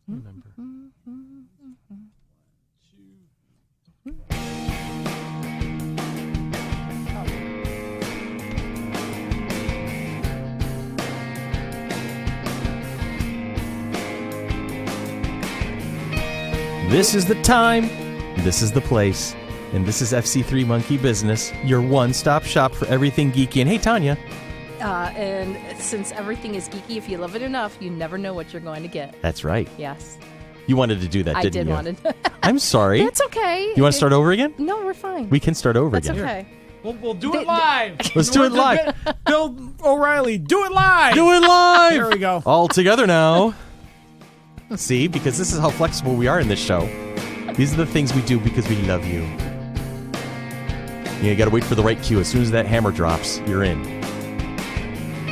Remember. This is the time, this is the place, and this is FC3 Monkey Business, your one-stop shop for everything geeky. And hey, Tanya. And since everything is geeky, if you love it enough, you never know what you're going to get. That's right. Yes. You wanted to do that, didn't you? I did want to. I'm sorry. That's okay. You want to start over again? No, we're fine. We can start over That's again. okay. We'll do it live. Let's do it live. Bill O'Reilly, do it live. Do it live. There we go. All together now. See, because this is how flexible we are in this show. These are the things we do because we love you. You got to wait for the right cue. As soon as that hammer drops, you're in.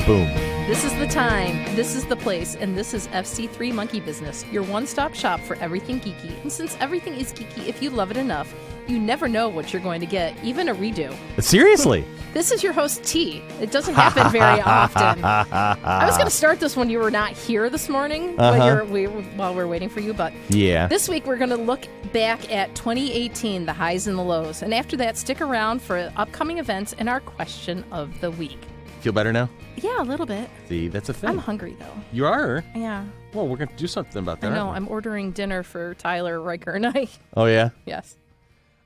Boom. This is the time, this is the place, and this is FC3 Monkey Business, your one-stop shop for everything geeky. And since everything is geeky, if you love it enough, you never know what you're going to get, even a redo. Seriously? This is your host, T. It doesn't happen very often. I was going to start this when you were not here this morning, while we're waiting for you, but yeah. This week we're going to look back at 2018, the highs and the lows. And after that, stick around for upcoming events and our question of the week. Feel better now? Yeah, a little bit. See, that's a thing. I'm hungry, though. You are? Yeah. Well, we're going to do something about that. I know. aren't we? I'm ordering dinner for Tyler, Riker, and I. Oh, yeah? Yes.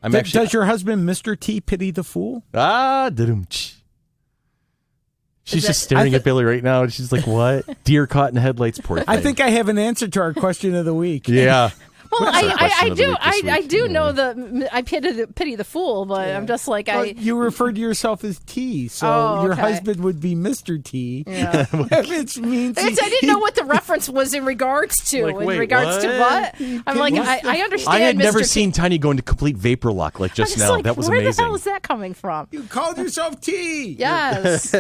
Does your husband, Mr. T, pity the fool? Da-dum-ch. She's just staring at Billy right now, and she's like, what? Deer caught in headlights, poor thing. I think I have an answer to our question of the week. Yeah. Well, I do know I pity the fool, but I'm just like you referred to yourself as T, so your husband would be Mr. T. Yeah. Which means I didn't know what the reference was in regards to. Like, wait, regards to what? I'm like, I understand. I had never Mr. seen Tiny go into complete vapor lock like just now. Like, that was where amazing. Where the hell is that coming from? You called yourself T. Yes.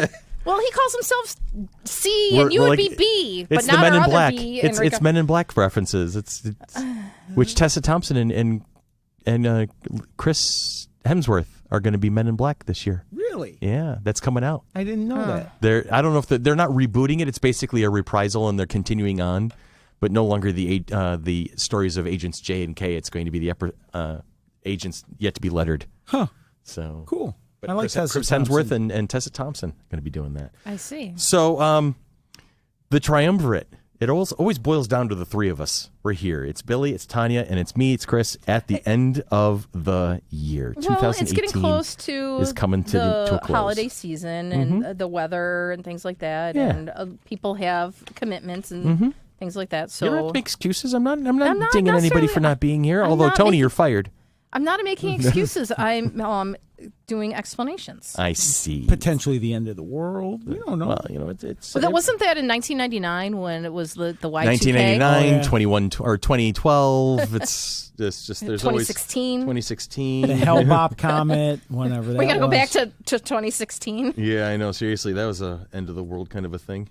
Well, he calls himself C, and you would be B, but it's not the Men our in other Black. B. It's Men in Black references. It's which Tessa Thompson and Chris Hemsworth are going to be Men in Black this year. Really? Yeah, that's coming out. I didn't know that. I don't know if they're not rebooting it. It's basically a reprisal, and they're continuing on, but no longer the stories of Agents J and K. It's going to be the agents yet to be lettered. Huh. So cool. But I like Chris Hemsworth and Tessa Thompson are going to be doing that. I see. So the triumvirate, it always boils down to the three of us. We're here. It's Billy, it's Tanya, and it's me, it's Chris, at the end of the year. Well, 2018 it's getting close to is coming to a close. Holiday season and the weather and things like that. Yeah. And people have commitments and things like that. So you don't have to make excuses. I'm not not dinging anybody for necessarily- not being here. I'm Although, not Tony, making- you're fired. I'm not making excuses. I'm doing explanations. I see. Potentially the end of the world. We don't know. Well, it's Wasn't that in 1999 when it was the Y2K? 1999, 2012. It's just there's 2016. always 2016. The Hellbop Comet, whenever that We got to go was. back to 2016. Yeah, I know. Seriously, that was a end of the world kind of a thing.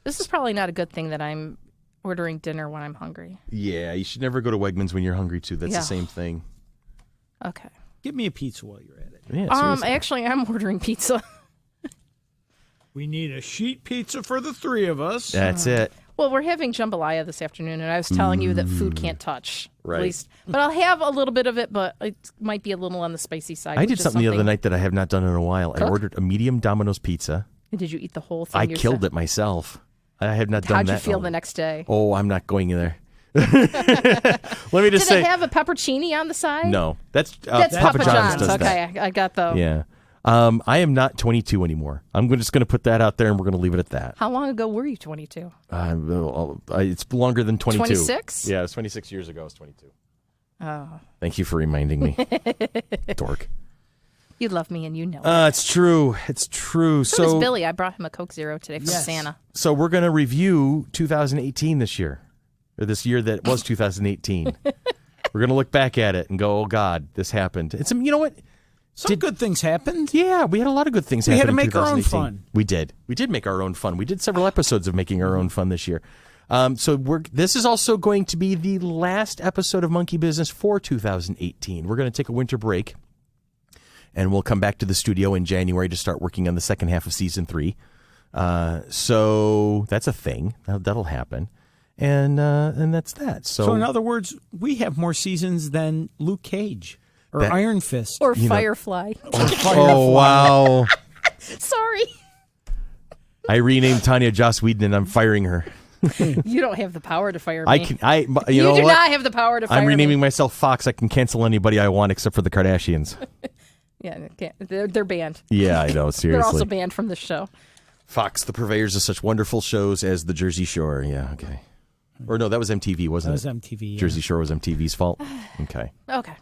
This is probably not a good thing that I'm ordering dinner when I'm hungry. Yeah, you should never go to Wegmans when you're hungry too. That's the same thing. Okay. Give me a pizza while you're at it. Yeah, seriously. Actually, I'm ordering pizza. We need a sheet pizza for the three of us. That's it. Well, we're having jambalaya this afternoon, and I was telling you that food can't touch. Right. At least. But I'll have a little bit of it, but it might be a little on the spicy side. I did something the other night that I have not done in a while. Cook? I ordered a medium Domino's pizza. And did you eat the whole thing? I killed it myself. I have not done How'd that. you feel the next day? Oh, I'm not going in there. Let me just say. Did it have a peppercini on the side? No, that's Papa John's. does Okay, that. I got the. Yeah. I am not 22 anymore. I'm just going to put that out there, and we're going to leave it at that. How long ago were you 22? It's longer than 22. 26? Yeah, it was 26 years ago. I was 22. Oh. Thank you for reminding me. Dork. You love me, and you know it. It's true. It's true. So does Billy. I brought him a Coke Zero today from Santa. So we're going to review 2018 this year, or this year that was 2018. We're going to look back at it and go, oh, God, this happened. And you know what? Some good things happened. Yeah, we had a lot of good things happen. We had to in make our own 2018. fun. We did. We did make our own fun. We did several episodes of making our own fun this year. So this is also going to be the last episode of Monkey Business for 2018. We're going to take a winter break, and we'll come back to the studio in January to start working on the second half of Season 3. So that's a thing. That'll happen. And that's that. So in other words, we have more seasons than Luke Cage or Iron Fist. Or Firefly. Oh, wow. Sorry. I renamed Tanya Joss Whedon, and I'm firing her. You don't have the power to fire me. You know do what? not have the power to fire me. I'm renaming myself Fox. I can cancel anybody I want except for the Kardashians. Yeah, they're banned. Yeah, I know. Seriously. They're also banned from the show. Fox, the purveyors of such wonderful shows as The Jersey Shore. Yeah, okay. Or no, that was MTV, wasn't it? That was MTV. Yeah. Jersey Shore was MTV's fault. Okay. Okay.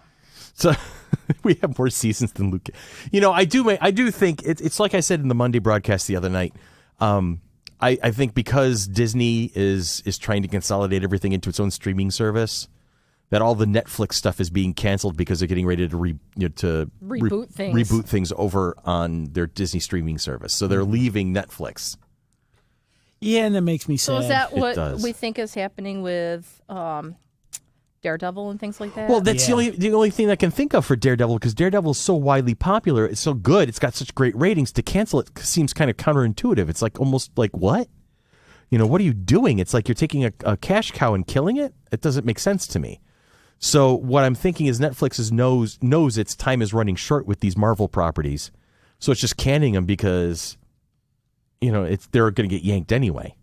So we have more seasons than Luke. I do think it's like I said in the Monday broadcast the other night. I think because Disney is trying to consolidate everything into its own streaming service, that all the Netflix stuff is being canceled because they're getting ready to reboot things over on their Disney streaming service. So they're leaving Netflix. Yeah, and that makes me sad. So is that what we think is happening with Daredevil and things like that? Well, that's the only thing I can think of for Daredevil, because Daredevil is so widely popular, it's so good, it's got such great ratings. To cancel it seems kind of counterintuitive. It's like almost like, what? What are you doing? It's like you're taking a cash cow and killing it. It doesn't make sense to me. So what I'm thinking is Netflix knows its time is running short with these Marvel properties, so it's just canning them because they're going to get yanked anyway.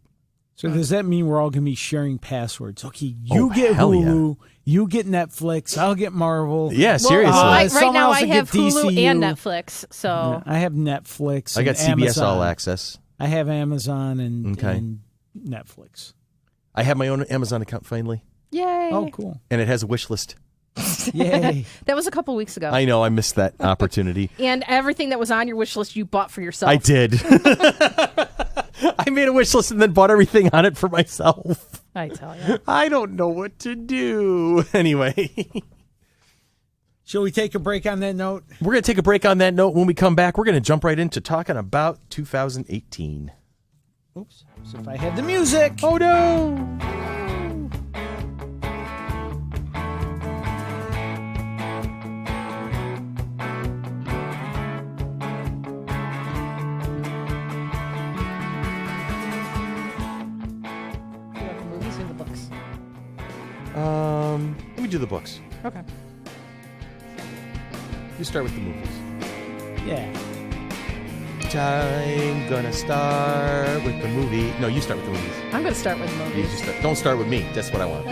So does that mean we're all going to be sharing passwords? Okay, you get Hulu, you get Netflix, I'll get Marvel. Yeah, seriously. Right now I have Hulu and Netflix. So I have Netflix. I got CBS Amazon. All Access. I have Amazon and Netflix. I have my own Amazon account finally. Yay. Oh, cool. And it has a wish list. Yay. That was a couple weeks ago. I know, I missed that opportunity. And everything that was on your wish list you bought for yourself. I did. I made a wish list and then bought everything on it for myself. I tell you. I don't know what to do. Anyway. Shall we take a break on that note? We're going to take a break on that note. When we come back, we're going to jump right into talking about 2018. Oops. So if I had the music. Oh, no. Let me do the books. Okay. You start with the movies. Yeah. I'm gonna start with the movie. No, you start with the movies. I'm gonna start with the movies. Don't start with me. That's what I want.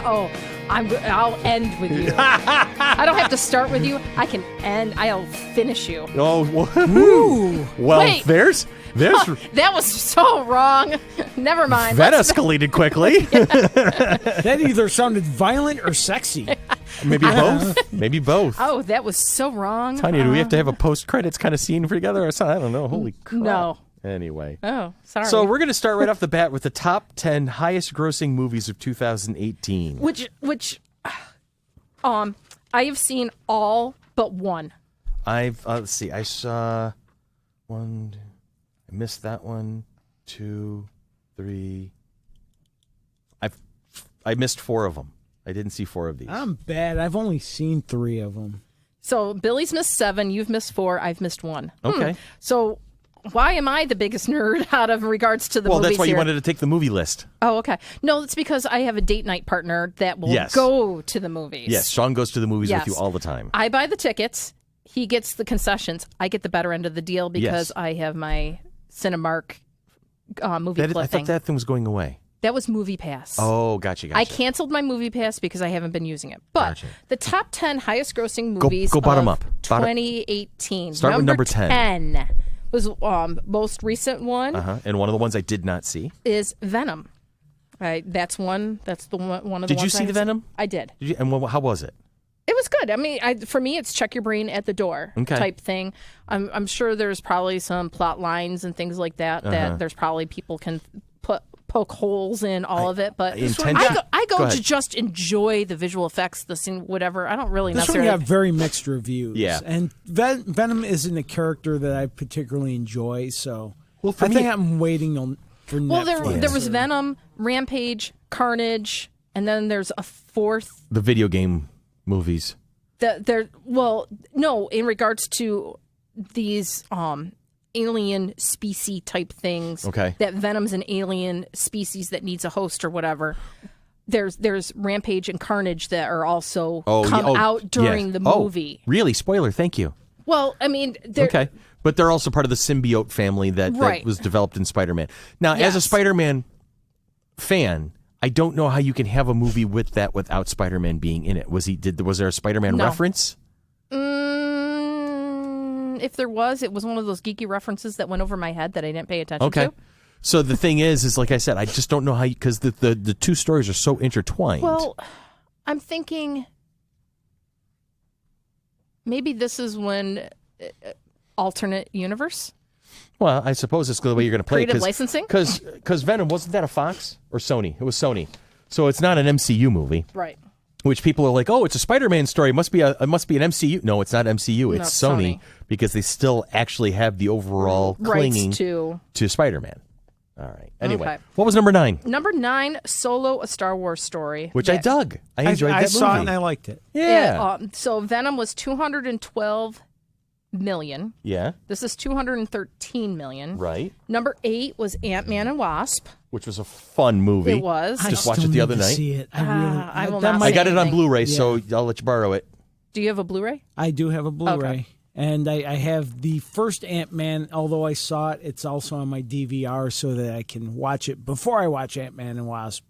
Oh, I'll end with you. I don't have to start with you. I can end. I'll finish you. Oh, ooh. Well, wait. There's. Oh, that was so wrong. Never mind. That escalated quickly. That either sounded violent or sexy. Maybe both. Maybe both. Oh, that was so wrong. Tanya, do we have to have a post-credits kind of scene together or something? I don't know. Holy crap. No. Anyway. Oh, sorry. So we're going to start right off the bat with the top 10 highest-grossing movies of 2018. Which, I have seen all but one. Let's see. I saw one. I missed that one. 2, 3. I missed 4 of them. I didn't see 4 of these. I'm bad. I've only seen 3 of them. So Billy's missed 7. You've missed 4. I've missed 1. Okay. So why am I the biggest nerd out of regards to the movies Well, that's why here? you wanted to take the movie list. Oh, okay. No, it's because I have a date night partner that will go to the movies. Yes, Sean goes to the movies with you all the time. I buy the tickets. He gets the concessions. I get the better end of the deal because I have my Cinemark movie clip I thought that thing was going away. That was Movie Pass. Oh, gotcha. I canceled my Movie Pass because I haven't been using it. But the top 10 highest grossing movies go bottom of up. 2018. Start with number 10 was most recent one. And one of the ones I did not see is Venom. That's one. That's the one of the ones. Did you see the Venom? I did. And how was it? It was good. I mean, for me, it's check your brain at the door type thing. I'm sure there's probably some plot lines and things like that that there's probably people can poke holes in all of it. But I go to just enjoy the visual effects, the scene, whatever. I don't really necessarily. This one got very mixed reviews. Yeah. And Venom isn't a character that I particularly enjoy, so I think I'm waiting for Netflix. Well, there was Venom, Rampage, Carnage, and then there's a 4th. The video game movies. No, in regards to these alien species type things. Okay. That Venom's an alien species that needs a host or whatever. There's Rampage and Carnage that are also out during the movie. Really? Spoiler, thank you. Well, I mean... Okay. But they're also part of the symbiote family that was developed in Spider-Man. Now, as a Spider-Man fan, I don't know how you can have a movie with that without Spider-Man being in it. Was there a Spider-Man reference? If there was, it was one of those geeky references that went over my head that I didn't pay attention to. So the thing is like I said, I just don't know how because the two stories are so intertwined. Well, I'm thinking maybe this is when alternate universe. Well, I suppose it's the way you're going to play it. Creative licensing? Because Venom, wasn't that a Fox or Sony? It was Sony. So it's not an MCU movie. Right. Which people are like, oh, it's a Spider-Man story. It must be an MCU. No, it's not MCU. It's Sony because they still actually have the overall clinging to Spider-Man. All right. Anyway, what was number 9? Number 9, Solo, a Star Wars story. Which I dug. I enjoyed that movie. I saw it and I liked it. Yeah. So Venom was $212 million. Yeah. This is $213 million. Right. Number 8 was Ant-Man and Wasp. Which was a fun movie. It was. Just watched it the other night. See it. I got it on Blu-ray, so I'll let you borrow it. Do you have a Blu-ray? I do have a Blu-ray. Okay. And I have the first Ant-Man, although I saw it, it's also on my DVR so that I can watch it before I watch Ant-Man and Wasp.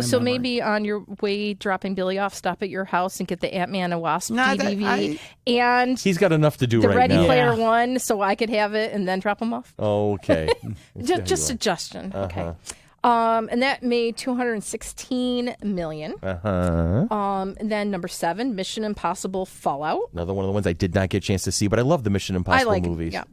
So maybe on your way dropping Billy off, stop at your house and get the Ant-Man and Wasp DVD. And he's got enough to do right now. The Ready Player One, so I could have it and then drop him off. Okay. Just suggestion. Okay. And that made $216 million. And then number 7, Mission Impossible Fallout. Another one of the ones I did not get a chance to see, but I love the Mission Impossible movies. Yeah.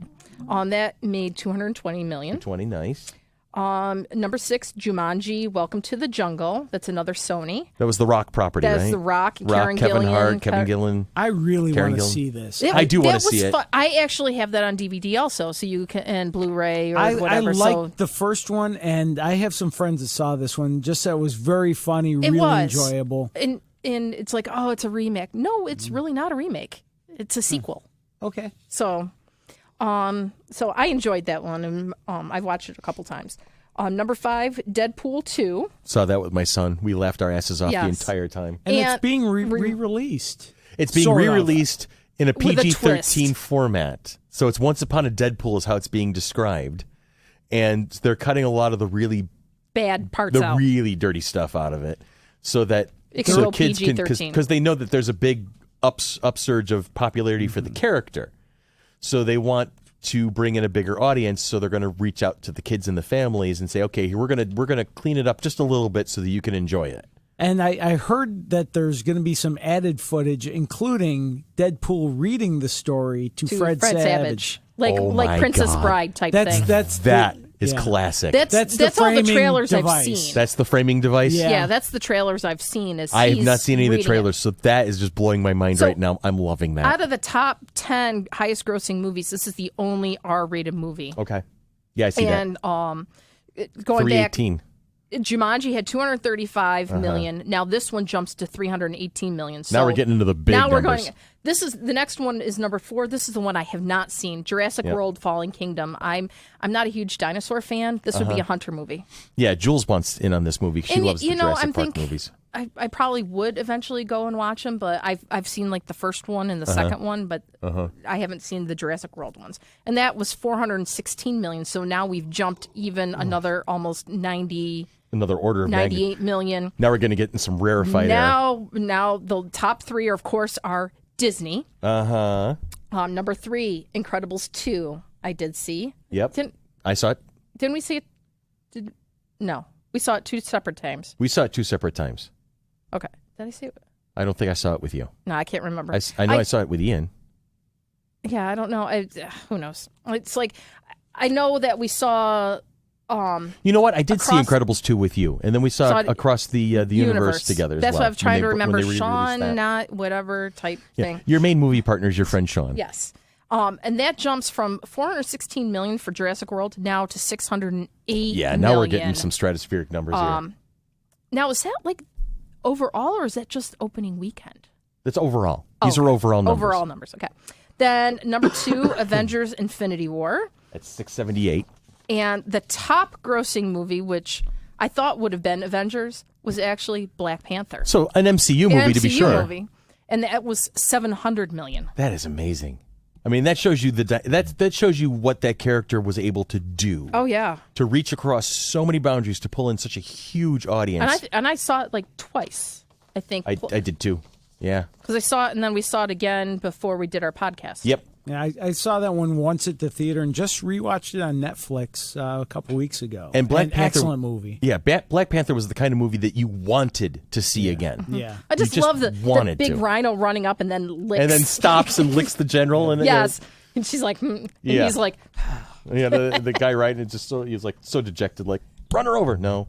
That made $220 million. 20, nice. Number 6, Jumanji, Welcome to the Jungle. That's another Sony. That was the Rock property, That's right? the Rock, Kevin Hart, Kevin Gillan. I really want to see this. I do want to see it. Fun. I actually have that on DVD also, so you can, and Blu-ray or whatever. I liked the first one, and I have some friends that saw this one. Just that it was very funny, really enjoyable. And it's like, oh, it's a remake. No, it's really not a remake. It's a sequel. Okay. So I enjoyed that one, and I've watched it a couple times. Number 5, Deadpool 2. Saw that with my son. We laughed our asses off the entire time. And it's being re-released. It's being re-released in a PG-13 format. So it's Once Upon a Deadpool is how it's being described. And they're cutting a lot of the really bad parts out. The really dirty stuff out of it. So that kids can, because they know that there's a big upsurge of popularity for the character. So they want to bring in a bigger audience, so they're going to reach out to the kids and the families and say, okay, we're going to clean it up just a little bit so that you can enjoy it. And I heard that there's going to be some added footage, including Deadpool reading the story to Fred Savage. Like Princess Bride type thing. That is classic. That's all the trailers I've seen. That's the framing device? Yeah, that's the trailers I've seen. I have not seen any of the trailers, so that is just blowing my mind right now. I'm loving that. Out of the top 10 highest grossing movies, this is the only R-rated movie. Okay. Yeah, I see that. And going back, Jumanji had $235 million. Now this one jumps to $318 million. So now we're getting into the big numbers. The next one is number 4. This is the one I have not seen. Jurassic World: Fallen Kingdom. I'm not a huge dinosaur fan. This would be a hunter movie. Yeah, Jules wants in on this movie. She loves the Jurassic Park movies. I probably would eventually go and watch them, but I've seen like the first one and the second one, but I haven't seen the Jurassic World ones. And that was $416 million. So now we've jumped even another almost 90. Another order of 98 million. Now we're going to get in some rarefied air. Now the top 3 of course are Disney. Number 3, Incredibles 2. I did see. Yep. I saw it. Didn't we see it? No, we saw it 2 separate times. We saw it 2 separate times. Okay. Did I see it? I don't think I saw it with you. No, I can't remember. I know I saw it with Ian. Yeah, I don't know. Who knows? It's like I know that we saw. You know what? I did see Incredibles 2 with you, and then we saw it across the universe together. That's as well. what I'm trying to remember. Sean, not whatever type thing. Your main movie partner is your friend Sean. Yes. And that jumps from $416 million for Jurassic World now to $608 million. Now we're getting some stratospheric numbers here. Now, is that like overall, or is that just opening weekend? That's overall. These are overall numbers. Overall numbers, okay. Then number 2, Avengers Infinity War. at $678. And the top grossing movie, which I thought would have been Avengers, was actually Black Panther. So an MCU movie, to be sure. Movie, and that was $700 million. That is amazing. I mean, that shows you that shows you what that character was able to do. Oh yeah, to reach across so many boundaries to pull in such a huge audience. And I saw it like twice. I think I did too. Yeah, because I saw it and then we saw it again before we did our podcast. Yep. Yeah, I saw that one once at the theater and just rewatched it on Netflix a couple weeks ago. And Black Panther, excellent movie. Yeah, Black Panther was the kind of movie that you wanted to see again. Yeah, I just love the big rhino running up and then licks. And then stops and licks the general. And yes, and she's like, and he's like, yeah, the guy riding it just he was like so dejected, like run her over. No,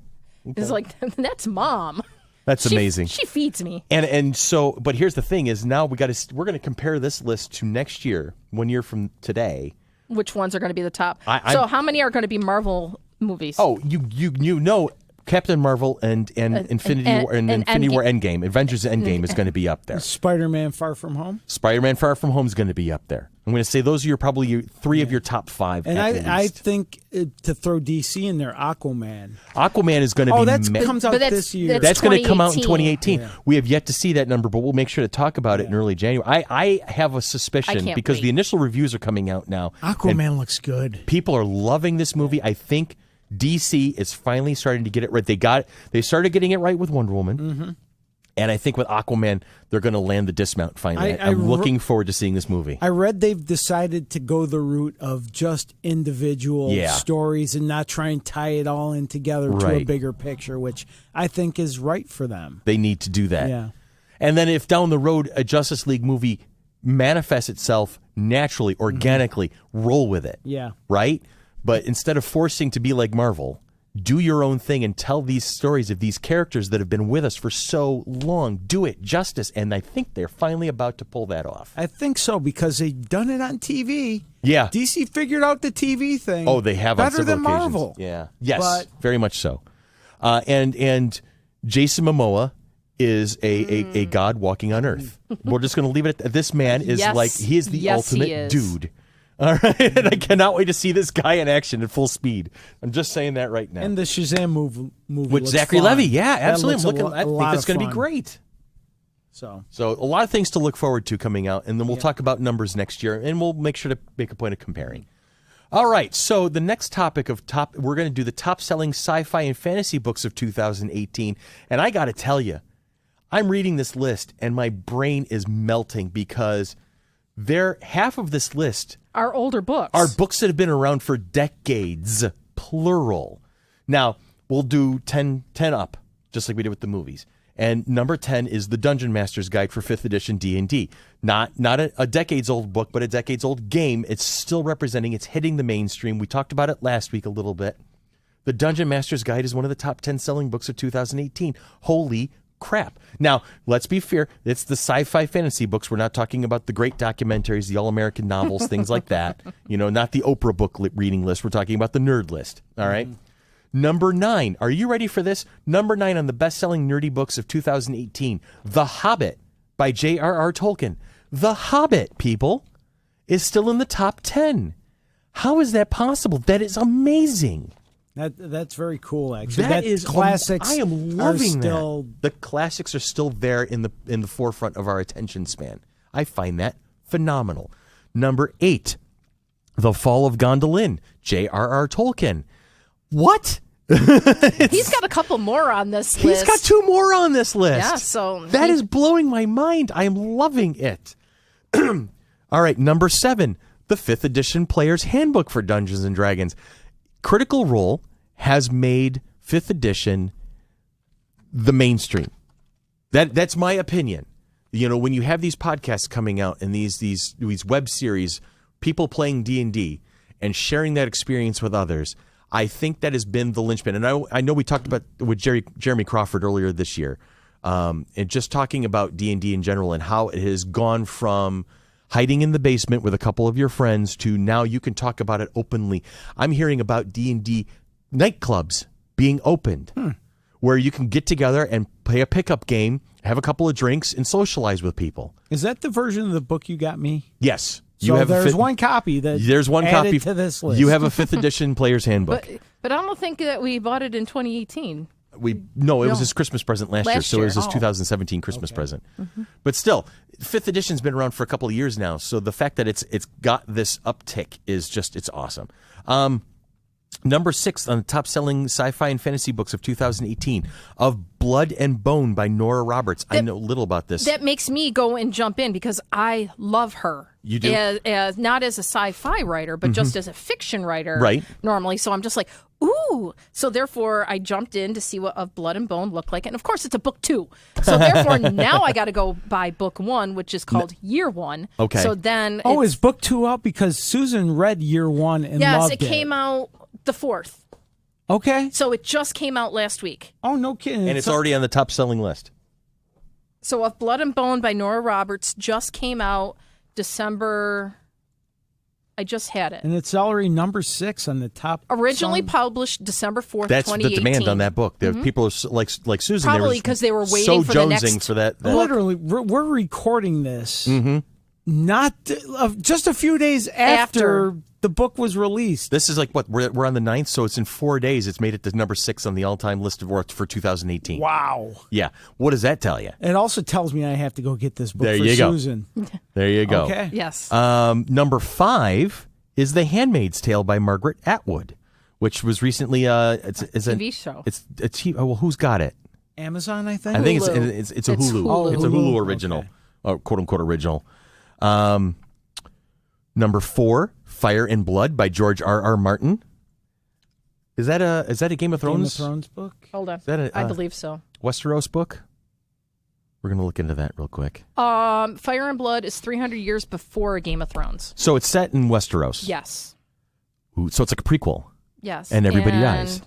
okay. He's like, that's Mom. That's amazing. She feeds me. And so, but here's the thing: is now we're going to compare this list to next year, 1 year from today. Which ones are going to be the top? So how many are going to be Marvel movies? Oh, you know, Captain Marvel and Infinity War and Infinity War Endgame, Avengers Endgame is going to be up there. Spider-Man Far From Home. Spider-Man Far From Home is going to be up there. I'm going to say those are probably three of your top five. And I think to throw DC in there, Aquaman. Aquaman is going to be. Oh, that comes out this year. That's going to come out in 2018. Yeah. We have yet to see that number, but we'll make sure to talk about it in early January. I have a suspicion because the initial reviews are coming out now. Aquaman looks good. People are loving this movie. I think DC is finally starting to get it right. They started getting it right with Wonder Woman. Mm-hmm. And I think with Aquaman, they're going to land the dismount finally. I'm looking forward to seeing this movie. I read they've decided to go the route of just individual stories and not try and tie it all in together to a bigger picture, which I think is right for them. They need to do that. Yeah. And then if down the road a Justice League movie manifests itself naturally, organically, roll with it. Yeah. Right? But instead of forcing to be like Marvel, do your own thing and tell these stories of these characters that have been with us for so long. Do it justice. And I think they're finally about to pull that off. I think so, because they've done it on TV. Yeah. DC figured out the TV thing. Oh, they have better on several than occasions. Marvel. Yeah. Yes, very much so. And Jason Momoa is a god walking on Earth. We're just going to leave it at this man is he is the ultimate dude. All right, and I cannot wait to see this guy in action at full speed. I'm just saying that right now. And the Shazam movie with Zachary Levi, absolutely. I think that's going to be great. So a lot of things to look forward to coming out, and then we'll talk about numbers next year, and we'll make sure to make a point of comparing. All right, so the next topic we're going to do the top-selling sci-fi and fantasy books of 2018, and I got to tell you, I'm reading this list, and my brain is melting because half of this list are older books. Are books that have been around for decades, plural. Now, we'll do 10 up, just like we did with the movies. And number 10 is The Dungeon Master's Guide for 5th edition D&D. Not a decades-old book, but a decades-old game. It's still representing, it's hitting the mainstream. We talked about it last week a little bit. The Dungeon Master's Guide is one of the top 10 selling books of 2018. Holy crap. Now, let's be fair. It's the sci-fi fantasy books. We're not talking about the great documentaries, the all-American novels, things like that. Not the Oprah book reading list. We're talking about the nerd list. All right. Number 9. Are you ready for this? Number 9 on the best-selling nerdy books of 2018. The Hobbit by J.R.R. Tolkien. The Hobbit, people, is still in the top 10. How is that possible? That is amazing. That's very cool, actually. That is classics. I am loving that. The classics are still there in the forefront of our attention span. I find that phenomenal. Number 8, The Fall of Gondolin, J.R.R. Tolkien. What? He's got a couple more on this list. He's got 2 more on this list. Yeah, so that is blowing my mind. I am loving it. All right, number 7, the 5th edition Player's Handbook for Dungeons and Dragons. Critical Role has made 5th edition the mainstream. That's my opinion. When you have these podcasts coming out and these web series, people playing D&D and sharing that experience with others, I think that has been the linchpin. And I know we talked about with Jeremy Crawford earlier this year, and just talking about D&D in general and how it has gone from hiding in the basement with a couple of your friends to now you can talk about it openly. I'm hearing about D&D nightclubs being opened where you can get together and play a pickup game, have a couple of drinks, and socialize with people. Is that the version of the book you got me? Yes. So there's one copy to this list. You have a 5th edition player's handbook. But I don't think that we bought it in 2018. It was his Christmas present last year, so it was his 2017 Christmas present. Mm-hmm. But still, 5th edition's been around for a couple of years now, so the fact that it's got this uptick is it's awesome. Number 6 on the top-selling sci-fi and fantasy books of 2018, Of Blood and Bone by Nora Roberts. I know little about this. That makes me go and jump in because I love her. You do? As not as a sci-fi writer, but just as a fiction writer normally. So I'm just like, ooh. So therefore, I jumped in to see what Of Blood and Bone looked like. And of course, it's a book 2. So therefore, now I got to go buy book 1, which is called Year 1. Okay. So then is book 2 out? Because Susan read Year 1 and loved it. Yes, it came out the 4th. Okay. So it just came out last week. Oh, no kidding. And it's already on the top-selling list. So Of Blood and Bone by Nora Roberts just came out December. I just had it. And it's already number 6 on the top. Originally published December 4th, That's 2018. the demand on that book. People are like Susan. Probably because they were waiting for the next. For that. Literally, we're recording this not just a few days after the book was released. This is like what we're on the 9th, so it's in 4 days. It's made it to number 6 on the all-time list of work for 2018. Wow. Yeah. What does that tell you? It also tells me I have to go get this book there for you Susan. Go. There you go. Okay. Yes. Number 5 is The Handmaid's Tale by Margaret Atwood, which was recently it's a TV show. It's a TV. Well, who's got it? Amazon, I think. I think it's a Hulu. It's a Hulu original, or quote unquote original. Number 4, Fire and Blood by George R.R. Martin. Is that a Game of Thrones? Game of Thrones book? Hold on. Is that I believe so. Westeros book? We're going to look into that real quick. Fire and Blood is 300 years before Game of Thrones. So it's set in Westeros. Yes. Ooh, so it's like a prequel. Yes. And everybody dies.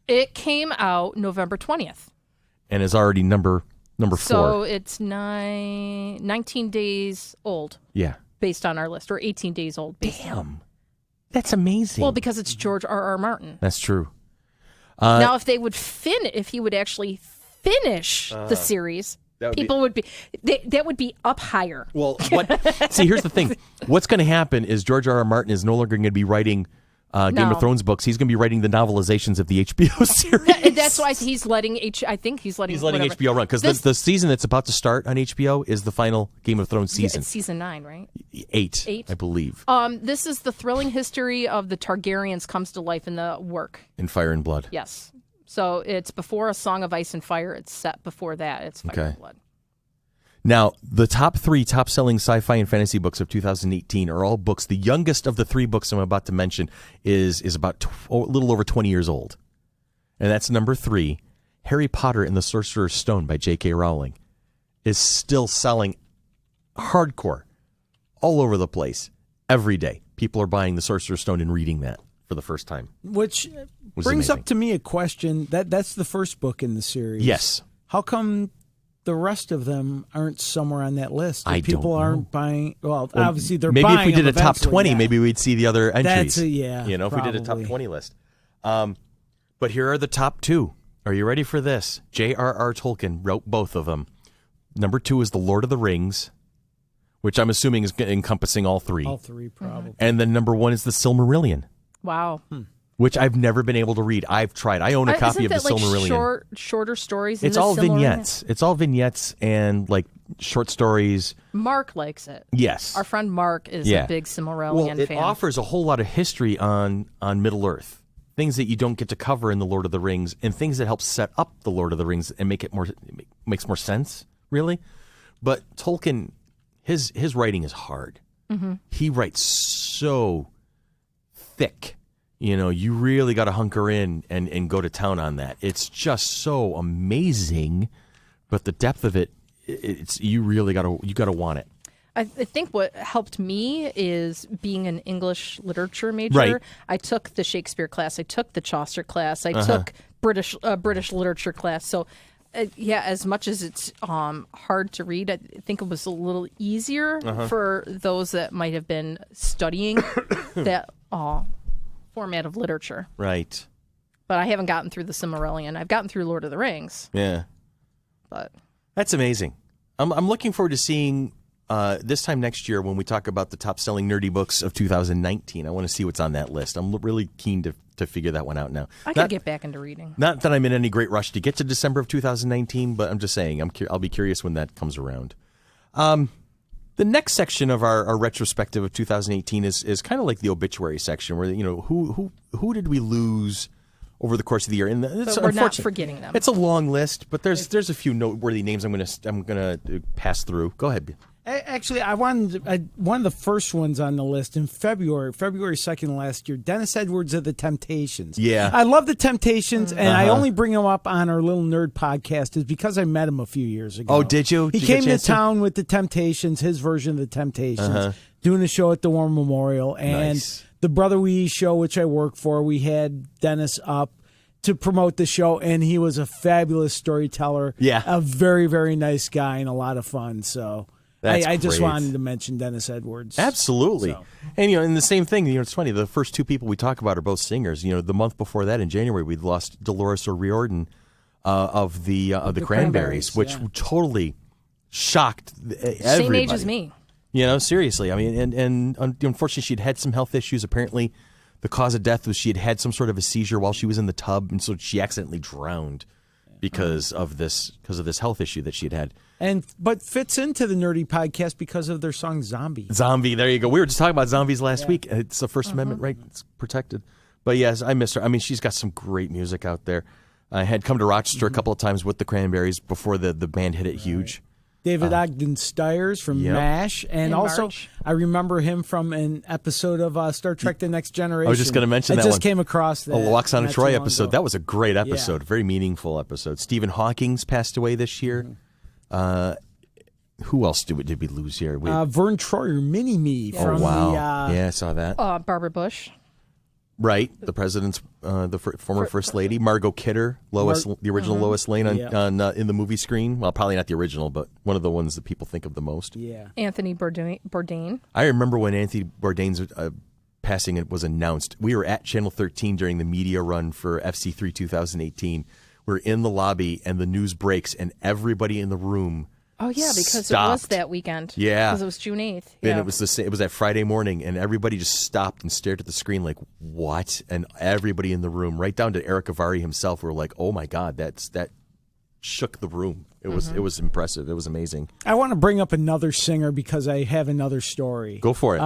It came out November 20th. And is already number 4. So it's 19 days old. Yeah. Based on our list, or 18 days old. Damn. That's amazing. Well, because it's George R.R. Martin. That's true. Now, if he would actually finish the series, people would be that would be up higher. Well, see, here's the thing. What's going to happen is George R.R. Martin is no longer going to be writing Game of Thrones books. He's going to be writing the novelizations of the HBO series. That's why he's letting HBO run, because the season that's about to start on HBO is the final Game of Thrones season. It's season 9, right? 8, I believe. This is the thrilling history of the Targaryens comes to life in the work. In Fire and Blood. Yes. So it's before A Song of Ice and Fire. It's set before that. It's Fire and Blood. Now, the top 3 top-selling sci-fi and fantasy books of 2018 are all books. The youngest of the 3 books I'm about to mention is about a little over 20 years old. And that's number 3, Harry Potter and the Sorcerer's Stone by J.K. Rowling, is still selling hardcore all over the place every day. People are buying the Sorcerer's Stone and reading that for the first time. Which brings up to me a question. That's the first book in the series. Yes. How come the rest of them aren't somewhere on that list? People aren't buying. Well, obviously they're maybe buying. Maybe if we did a top 20, yeah. maybe we'd see the other entries. If we did a top 20 list. But here are the top 2. Are you ready for this? J.R.R. Tolkien wrote both of them. Number 2 is The Lord of the Rings, which I'm assuming is encompassing all 3. All 3, probably. And then number 1 is The Silmarillion. Wow. Which I've never been able to read. I've tried. I own a copy of The Silmarillion. Shorter stories? It's all vignettes. It's all vignettes and like short stories. Mark likes it. Yes. Our friend Mark is a big Silmarillion fan. It offers a whole lot of history on Middle-earth. Things that you don't get to cover in The Lord of the Rings, and things that help set up The Lord of the Rings and makes more sense, really. But Tolkien, his writing is hard. Mm-hmm. He writes so thick. You really got to hunker in and go to town on that. It's just so amazing, but the depth of it, you really got to want it. I think what helped me is being an English literature major. Right. I took the Shakespeare class. I took the Chaucer class. I took British literature class. So, as much as it's hard to read, I think it was a little easier for those that might have been studying that format of literature. Right. But I haven't gotten through the Silmarillion. I've gotten through Lord of the Rings. Yeah. But that's amazing. I'm looking forward to seeing this time next year when we talk about the top-selling nerdy books of 2019, I want to see what's on that list. I'm really keen to figure that one out now. I got to get back into reading. Not that I'm in any great rush to get to December of 2019, but I'm just saying I'll be curious when that comes around. The next section of our retrospective of 2018 is kind of like the obituary section, where who did we lose over the course of the year? And but we're not forgetting them. It's a long list, but there's a few noteworthy names I'm gonna pass through. Go ahead. Actually, one of the first ones on the list in February 2nd last year, Dennis Edwards of the Temptations. Yeah. I love the Temptations, and I only bring him up on our little nerd podcast is because I met him a few years ago. Oh, did you? He came to town with the Temptations, his version of the Temptations, doing a show at the War Memorial. And the Brother Wee show, which I work for, we had Dennis up to promote the show, and he was a fabulous storyteller. Yeah. A very, very nice guy and a lot of fun, so... I just wanted to mention Dennis Edwards. Absolutely. So. And the same thing, it's funny, the first two people we talk about are both singers. The month before that in January we lost Dolores O'Riordan of the Cranberries, which totally shocked everybody. Same age as me. Seriously. I mean, and unfortunately she'd had some health issues. Apparently the cause of death was she had some sort of a seizure while she was in the tub, and so she accidentally drowned because of this health issue that she had. But fits into the nerdy podcast because of their song Zombie. Zombie, there you go. We were just talking about zombies last week. It's a First Amendment right. It's protected. But yes, I miss her. I mean, she's got some great music out there. I had come to Rochester a couple of times with the Cranberries before the band hit it huge. David Ogden Stiers from MASH. And also, March. I remember him from an episode of Star Trek The Next Generation. I was just going to mention that one. I just came across that. The Loxana Troy episode. That was a great episode. Very meaningful episode. Stephen Hawking's passed away this year. Who else did we lose here? Vern Troyer, Mini-Me. Oh, wow. I saw that. Barbara Bush. Right. The president's, former First Lady. Margot Kidder, the original Lois Lane in the movie screen. Well, probably not the original, but one of the ones that people think of the most. Yeah. Anthony Bourdain. I remember when Anthony Bourdain's passing was announced. We were at Channel 13 during the media run for FC3 2018. We're in the lobby, and the news breaks, and everybody in the room because stopped. It was that weekend. Yeah. Because it was June 8th. And it was that Friday morning, and everybody just stopped and stared at the screen like, what? And everybody in the room, right down to Eric Avari himself, were like, oh my God, that shook the room. It was impressive. It was amazing. I want to bring up another singer because I have another story. Go for it.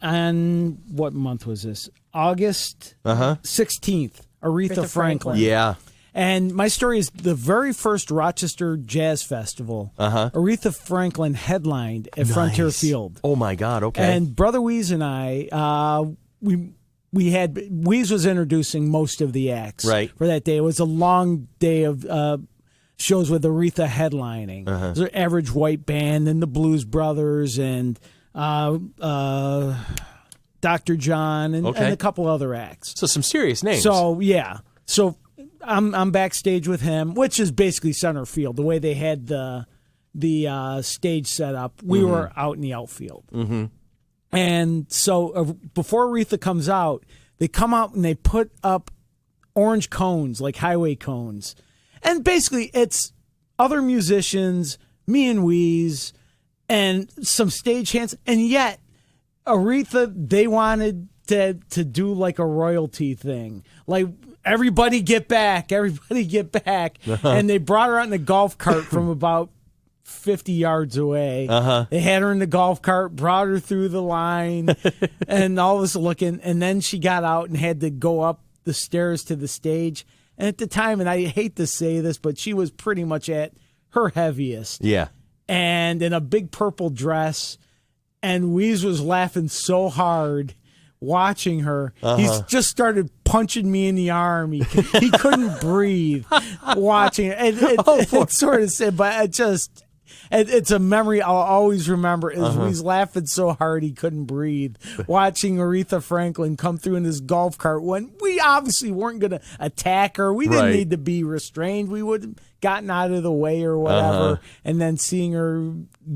And what month was this? August 16th, Aretha Franklin. Yeah. And my story is the very first Rochester Jazz Festival. Aretha Franklin headlined at Frontier Field. Oh my God! Okay. And Brother Weeze and I, we had Weeze was introducing most of the acts for that day. It was a long day of shows with Aretha headlining. There's an Average White Band and the Blues Brothers and Dr. John and a couple other acts. So some serious names. So I'm backstage with him, which is basically center field. The way they had the stage set up, we were out in the outfield. And so before Aretha comes out, they come out and they put up orange cones, like highway cones. And basically it's other musicians, me and Weeze, and some stagehands. And yet Aretha, they wanted to do like a royalty thing. Like, everybody get back. And they brought her out in a golf cart from about 50 yards away. They had her in the golf cart, brought her through the line, and all this looking. And then she got out and had to go up the stairs to the stage. And at the time, and I hate to say this, but she was pretty much at her heaviest. Yeah. And in a big purple dress. And Weeze was laughing so hard watching her. He's just started punching me in the arm. He couldn't breathe watching it. It's sort of sad, but it's a memory I'll always remember. He's laughing so hard he couldn't breathe watching Aretha Franklin come through in his golf cart when we obviously weren't going to attack her. We didn't need to be restrained. We would have gotten out of the way or whatever, and then seeing her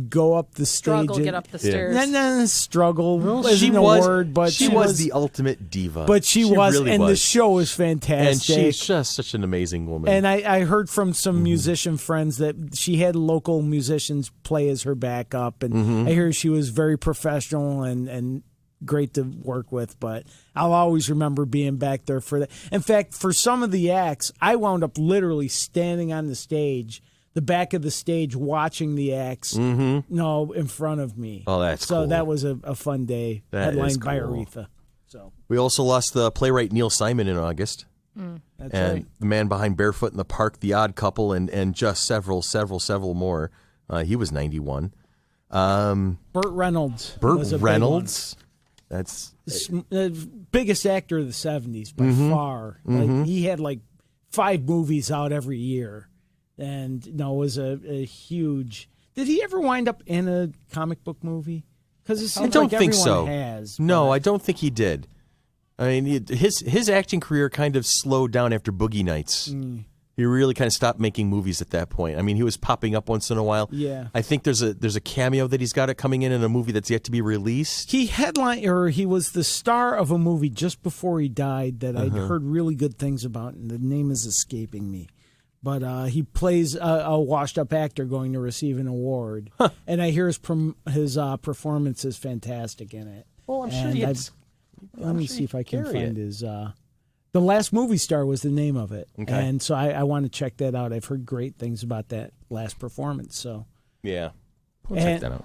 go up the stage. Get up the stairs. Then struggle but she was the ultimate diva. But she was, really and was. the show was fantastic. And she's just such an amazing woman. And I heard from some musician friends that she had local musicians play as her backup, and I hear she was very professional and great to work with, but I'll always remember being back there for that. In fact, for some of the acts, I wound up literally standing on the stage, the back of the stage, watching the acts, in front of me. Oh, that's cool. So that was a fun day, headlined by Aretha. So we also lost the playwright Neil Simon in August. That's and right. The man behind Barefoot in the Park, The Odd Couple, and just several more. He was 91. Burt Reynolds. That's the biggest actor of the 70s by far. Like, he had like 5 movies out every year, and was a huge. Did he ever wind up in a comic book movie? Because it seems I don't like think everyone so. Has. No, I don't think he did. I mean, his acting career kind of slowed down after Boogie Nights. He really kind of stopped making movies at that point. I mean, he was popping up once in a while. Yeah. I think there's a cameo that he's got coming in a movie that's yet to be released. He was the star of a movie just before he died that I'd heard really good things about, and the name is escaping me. But he plays a washed-up actor going to receive an award, and I hear his performance is fantastic in it. Well, I'm sure let me see if I can find his. The Last Movie Star was the name of it, and so I want to check that out. I've heard great things about that last performance. So yeah, we'll check that out.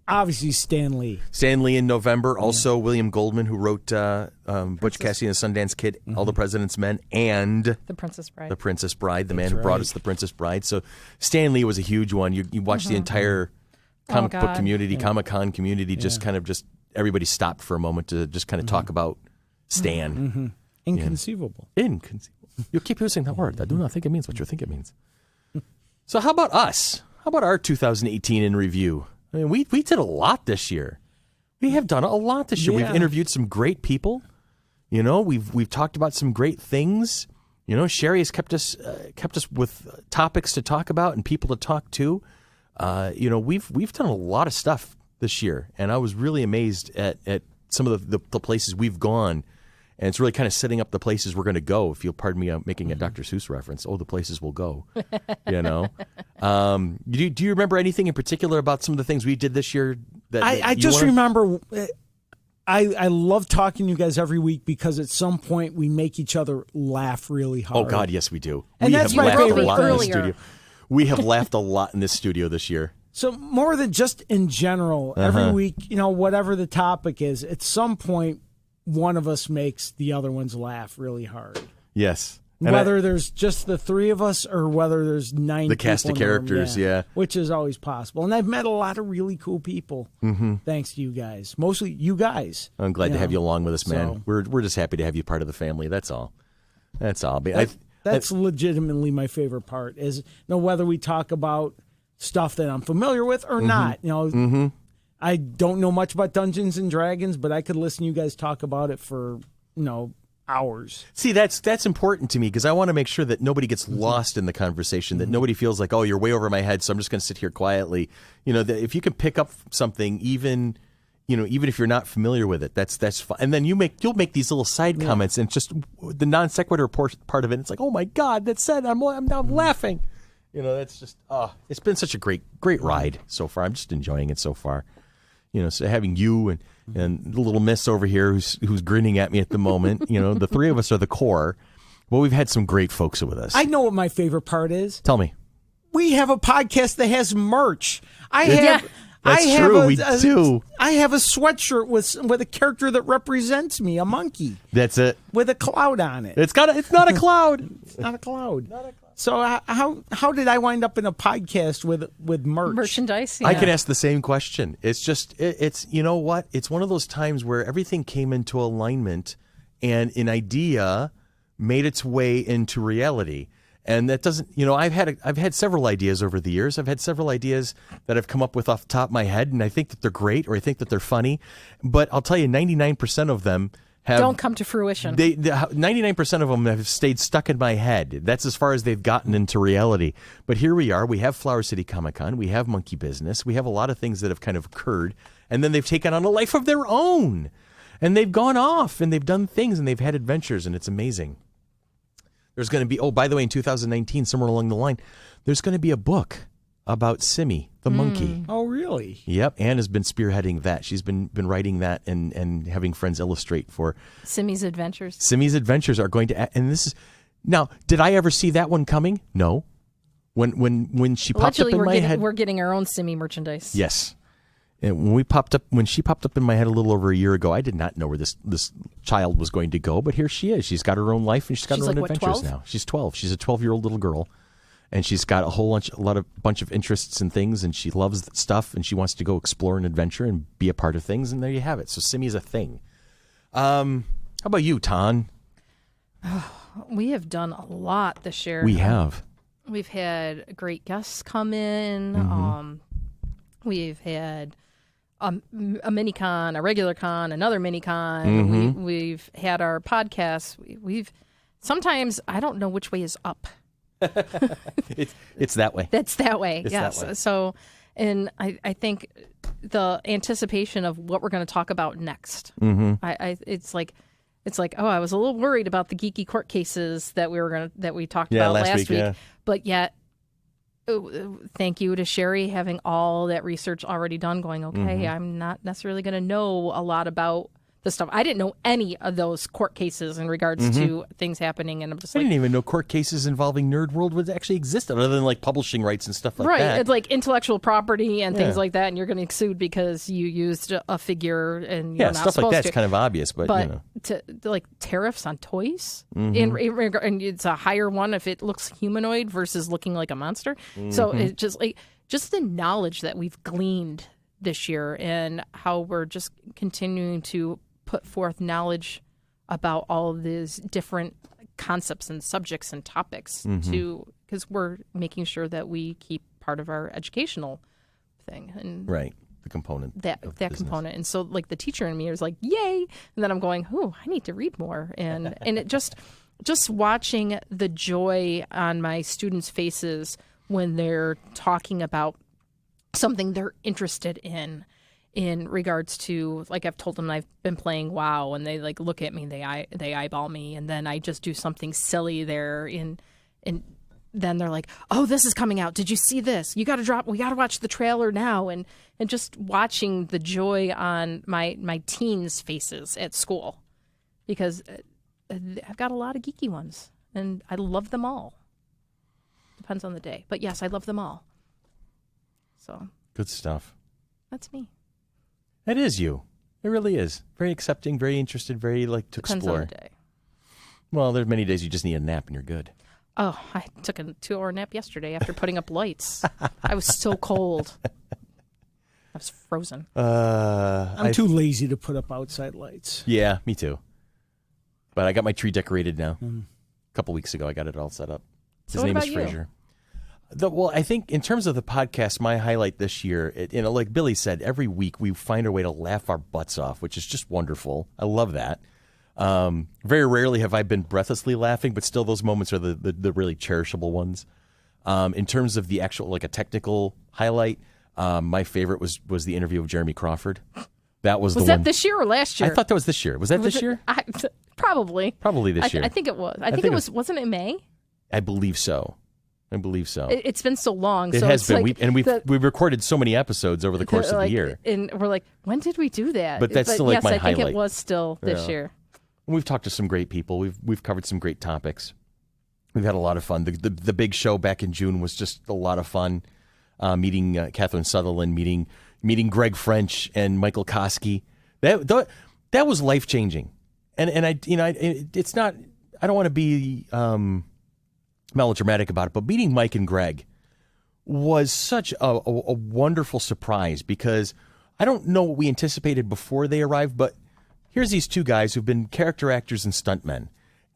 Obviously, Stan Lee. Stan Lee in November. Also, William Goldman, who wrote Butch Cassidy and the Sundance Kid, All the President's Men, and The Princess Bride. The Princess Bride, the man who brought us The Princess Bride. So Stan Lee was a huge one. You watch the entire comic book community, Comic-Con community, just everybody stopped for a moment to just kind of talk about Stan. Inconceivable. Inconceivable. You keep using that word. I do not think it means what you think it means. So how about us? How about our 2018 in review? I mean, we did a lot this year. We have done a lot this year. Yeah. We've interviewed some great people. We've talked about some great things. Sherry has kept us with topics to talk about and people to talk to. We've done a lot of stuff this year, and I was really amazed at some of the places we've gone. And it's really kind of setting up the places we're going to go. If you'll pardon me, I'm making a Dr. Seuss reference. Oh, the places we'll go. Do you remember anything in particular about some of the things we did this year? I just remember. I love talking to you guys every week because at some point we make each other laugh really hard. Oh God, yes we do. And we that's have my laughed favorite a lot part. in the studio. We have laughed a lot in this studio this year. So more than just in general, every week, whatever the topic is, at some point, one of us makes the other ones laugh really hard. Yes. Whether there's just the 3 of us or whether there's 9 the cast of characters, yeah. Which is always possible. And I've met a lot of really cool people thanks to you guys. Mostly you guys. I'm glad to have you along with us, man. So, we're just happy to have you part of the family. That's all. That's all. That's legitimately my favorite part is whether we talk about stuff that I'm familiar with or not. I don't know much about Dungeons and Dragons, but I could listen to you guys talk about it for, hours. See, that's important to me because I want to make sure that nobody gets lost in the conversation, that nobody feels like, oh, you're way over my head, so I'm just going to sit here quietly. That if you can pick up something, even if you're not familiar with it, that's fine. And then you'll make these little side comments, and just the non sequitur part of it. It's like, oh my God, that's said. I'm now laughing. That's just it's been such a great ride so far. I'm just enjoying it so far. So having you and the little miss over here who's grinning at me at the moment, the 3 of us are the core. Well, we've had some great folks with us. I know what my favorite part is. Tell me. We have a podcast that has merch. That's true. We do. I have a sweatshirt with a character that represents me, a monkey. That's it. With a cloud on it. It's not a cloud. It's not a cloud. So how did I wind up in a podcast with merch? Merchandise, yeah. I can ask the same question. It's just, it's you know what? It's one of those times where everything came into alignment and an idea made its way into reality. And that doesn't, I've had several ideas over the years. I've had several ideas that I've come up with off the top of my head, and I think that they're great or I think that they're funny. But I'll tell you, 99% of them don't come to fruition. 99% of them have stayed stuck in my head. That's as far as they've gotten into reality. But here we are. We have Flower City Comic-Con. We have Monkey Business. We have a lot of things that have kind of occurred. And then they've taken on a life of their own. And they've gone off and they've done things and they've had adventures. And it's amazing. There's going to be, by the way, in 2019, somewhere along the line, there's going to be a book about Simmy, the monkey. Oh, really? Yep. Anne has been spearheading that. She's been writing that and having friends illustrate for Simmy's Adventures. Simmy's Adventures are going to, and this is, now, did I ever see that one coming? No. When she popped up in my head. We're getting our own Simmy merchandise. Yes. And when she popped up in my head a little over a year ago, I did not know where this child was going to go, but here she is. She's got her own life and she's got her own adventures 12? now. She's 12. She's a 12-year-old little girl. And she's got a bunch of interests and things, and she loves stuff, and she wants to go explore and adventure and be a part of things, and there you have it. So Simmy's a thing. How about you, Ton? We have done a lot this year. We have. We've had great guests come in. Mm-hmm. We've had a mini-con, a regular con, another mini-con. Mm-hmm. We've had our podcasts. Sometimes I don't know which way is up. It's that way. That's that way. It's yes. that way. So, and I think the anticipation of what we're going to talk about next. Mm-hmm. It's like, oh, I was a little worried about the geeky court cases that we talked about last week. Yeah. But yet, thank you to Sherry having all that research already done. Going, okay, I'm not necessarily going to know a lot about the stuff. I didn't know any of those court cases in regards to things happening, and I'm just I didn't even know court cases involving Nerd World would actually exist, other than like publishing rights and stuff like that. Right, it's like intellectual property and things like that, and you're going to get sued because you used a figure and you're not stuff supposed like that's to. kind of obvious, but you know. to like tariffs on toys, and it's a higher one if it looks humanoid versus looking like a monster. So it's just the knowledge that we've gleaned this year and how we're just continuing to put forth knowledge about all of these different concepts and subjects and topics because we're making sure that we keep part of our educational thing and the component that component. And so like the teacher in me is like, yay, and then I'm going, oh, I need to read more, and it just watching the joy on my students' faces when they're talking about something they're interested in regards to, like, I've told them I've been playing WoW, and they like look at me, they eyeball me, and then I just do something silly there, and then they're like, oh, this is coming out. Did you see this? We got to watch the trailer now, and just watching the joy on my teens' faces at school, because I've got a lot of geeky ones, and I love them all. Depends on the day, but yes, I love them all. So good stuff. That's me. That is you. It really is. Very accepting, very interested, very to Depends explore. on the day. Well, there's many days you just need a nap and you're good. Oh, I took a 2-hour nap yesterday after putting up lights. I was so cold. I was frozen. I'm too lazy to put up outside lights. Yeah, me too. But I got my tree decorated now. A couple weeks ago, I got it all set up. His name is Fraser. Well, I think in terms of the podcast, my highlight this year, like Billy said, every week we find a way to laugh our butts off, which is just wonderful. I love that. Very rarely have I been breathlessly laughing, but still those moments are the really cherishable ones. In terms of the actual, like a technical highlight, my favorite was the interview of Jeremy Crawford. That was the one. Was that this year or last year? I thought that was this year. Was that this year? Probably. Probably this year. I think it was. I think it was. Wasn't it May? I believe so. It's been so long. It so has been. Like we've recorded so many episodes over the course of the year. And we're like, when did we do that? But that's still like my highlight. I think it was still this year. We've talked to some great people. We've covered some great topics. We've had a lot of fun. The big show back in June was just a lot of fun. Meeting Catherine Sutherland, meeting Greg French and Michael Koski. That was life changing. And it's not. I don't want to be melodramatic about it, but meeting Mike and Greg was such a wonderful surprise, because I don't know what we anticipated before they arrived, but here's these two guys who've been character actors and stuntmen,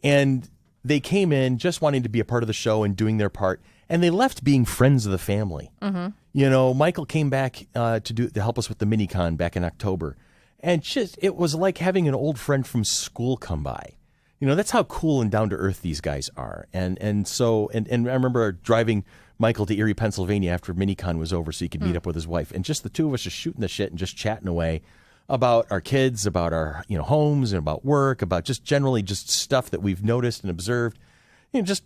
and they came in just wanting to be a part of the show and doing their part, and they left being friends of the family. Mm-hmm. Michael came back to help us with the mini-con back in October, And it was like having an old friend from school come by. That's how cool and down to earth these guys are. And I remember driving Michael to Erie, Pennsylvania after MiniCon was over so he could meet up with his wife. And just the two of us just shooting the shit and just chatting away about our kids, about our homes, and about work, about just generally just stuff that we've noticed and observed.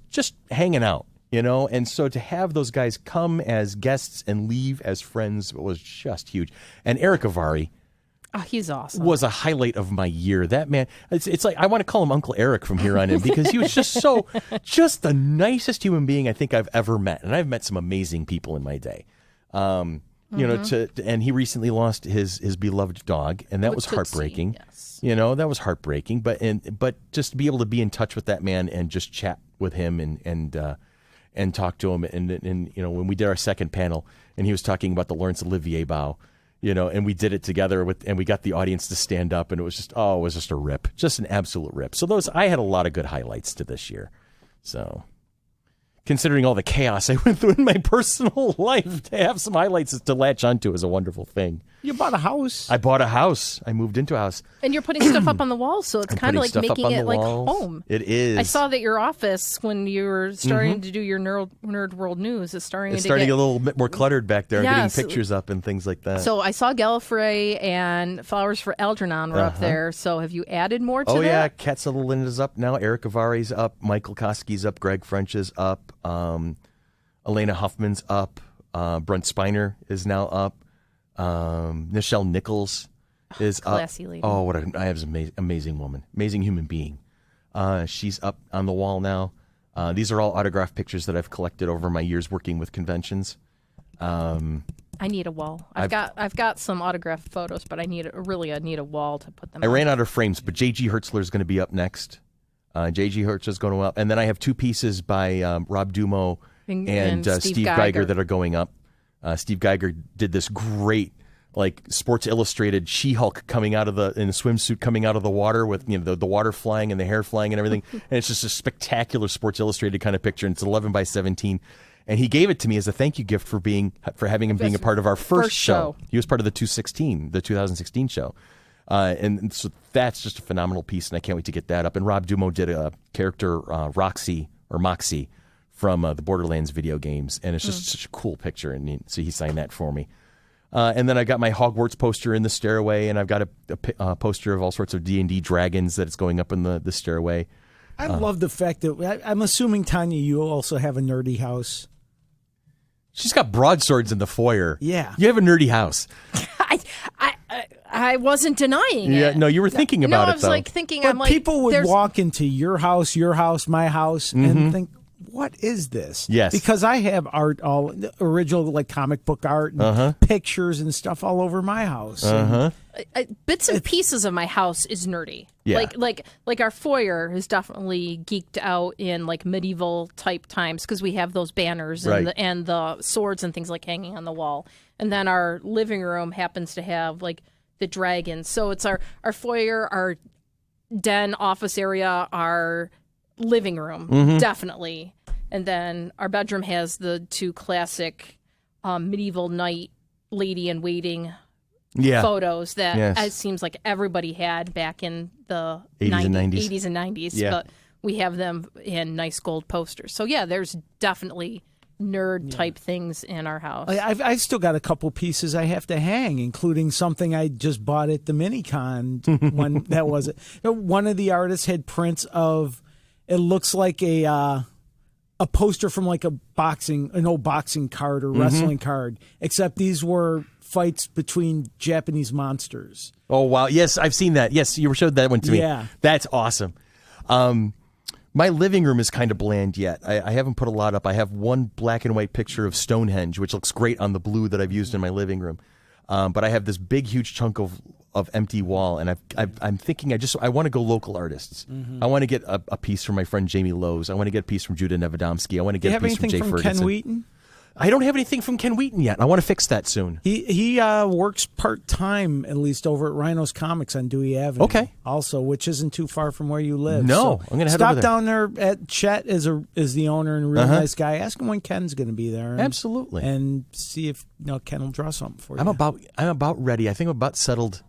Just hanging out, And so to have those guys come as guests and leave as friends was just huge. And Eric Avari, oh, he's awesome. Was a highlight of my year. That man, it's like I want to call him Uncle Eric from here on in because he was just just the nicest human being I think I've ever met. And I've met some amazing people in my day. And he recently lost his beloved dog, and that was heartbreaking. Yes. That was heartbreaking. But just to be able to be in touch with that man and just chat with him and talk to him, and when we did our second panel, and he was talking about the Laurence Olivier bow. And we did it together and we got the audience to stand up, and it was just a rip, just an absolute rip. So I had a lot of good highlights to this year. So considering all the chaos I went through in my personal life, to have some highlights to latch onto is a wonderful thing. You bought a house. I bought a house. I moved into a house. And you're putting stuff up on the wall, so it's kind of like making it like home. It is. I saw that your office, when you were starting to do your Nerd World News, is starting to get a little bit more cluttered back there, getting pictures up and things like that. So I saw Gallifrey and Flowers for Algernon were up there. So have you added more to that? Oh, yeah. Kat Sutherland up now. Eric Avari's up. Michael Koski's up. Greg French is up. Elena Huffman's up. Brent Spiner is now up. Nichelle Nichols is classy up. Lady. Oh, I have an amazing woman, amazing human being. She's up on the wall now. These are all autographed pictures that I've collected over my years working with conventions. I need a wall. I've got some autographed photos, but I need a wall to put them. I ran out of frames, but J.G. Hertzler is going to be up next. J.G. Hertzler is going up, and then I have two pieces by Rob Dumo and Steve Geiger that are going up. Steve Geiger did this great, Sports Illustrated She-Hulk coming out in a swimsuit coming out of the water with the water flying and the hair flying and everything, and it's just a spectacular Sports Illustrated kind of picture. And it's 11 by 17, and he gave it to me as a thank you gift for having him being a part of our first show. He was part of the 2016 show, and so that's just a phenomenal piece, and I can't wait to get that up. And Rob Dumo did a character Roxy or Moxie from the Borderlands video games, and it's just such a cool picture, and so he signed that for me. And then I got my Hogwarts poster in the stairway, and I've got a poster of all sorts of D&D dragons that it's going up in the stairway. I love the fact that I'm assuming, Tanya, you also have a nerdy house. She's got broadswords in the foyer. Yeah, you have a nerdy house. I wasn't denying it. Yeah, no, you were thinking about it. I was thinking. But people would walk into your house, my house, and think, what is this? Yes. Because I have art, all original comic book art and pictures and stuff all over my house. Bits and pieces of my house is nerdy. Yeah. Like our foyer is definitely geeked out in medieval type times because we have those banners and the swords and things hanging on the wall. And then our living room happens to have the dragons. So it's our foyer, our den, office area, our living room, definitely. And then our bedroom has the two classic medieval knight lady in waiting photos that it seems like everybody had back in the 80s and 90s. Yeah. But we have them in nice gold posters. So yeah, there's definitely nerd type things in our house. I've still got a couple pieces I have to hang, including something I just bought at the MiniCon when that was it. One of the artists had prints of, it looks like a poster from an old boxing card or wrestling card, except these were fights between Japanese monsters. Oh, wow. Yes, I've seen that. Yes, you showed that one to me. Yeah. That's awesome. My living room is kind of bland yet. I haven't put a lot up. I have one black and white picture of Stonehenge, which looks great on the blue that I've used in my living room. But I have this big, huge chunk of empty wall, and I'm thinking I want to go local artists. I want to get a piece from my friend Jamie Lowe's. I want to get a piece from Judah Nevedomsky. I want to get a piece from Jay Ferguson. Ken Wheaton? I don't have anything from Ken Wheaton yet. I want to fix that soon. He works part-time, at least, over at Rhino's Comics on Dewey Avenue. Okay. Also, which isn't too far from where you live. No, so I'm going to head over there. Stop down there at Chet is the owner and a really nice guy. Ask him when Ken's going to be there. Absolutely. And see if Ken will draw something for you. I'm about ready. I think I'm about settled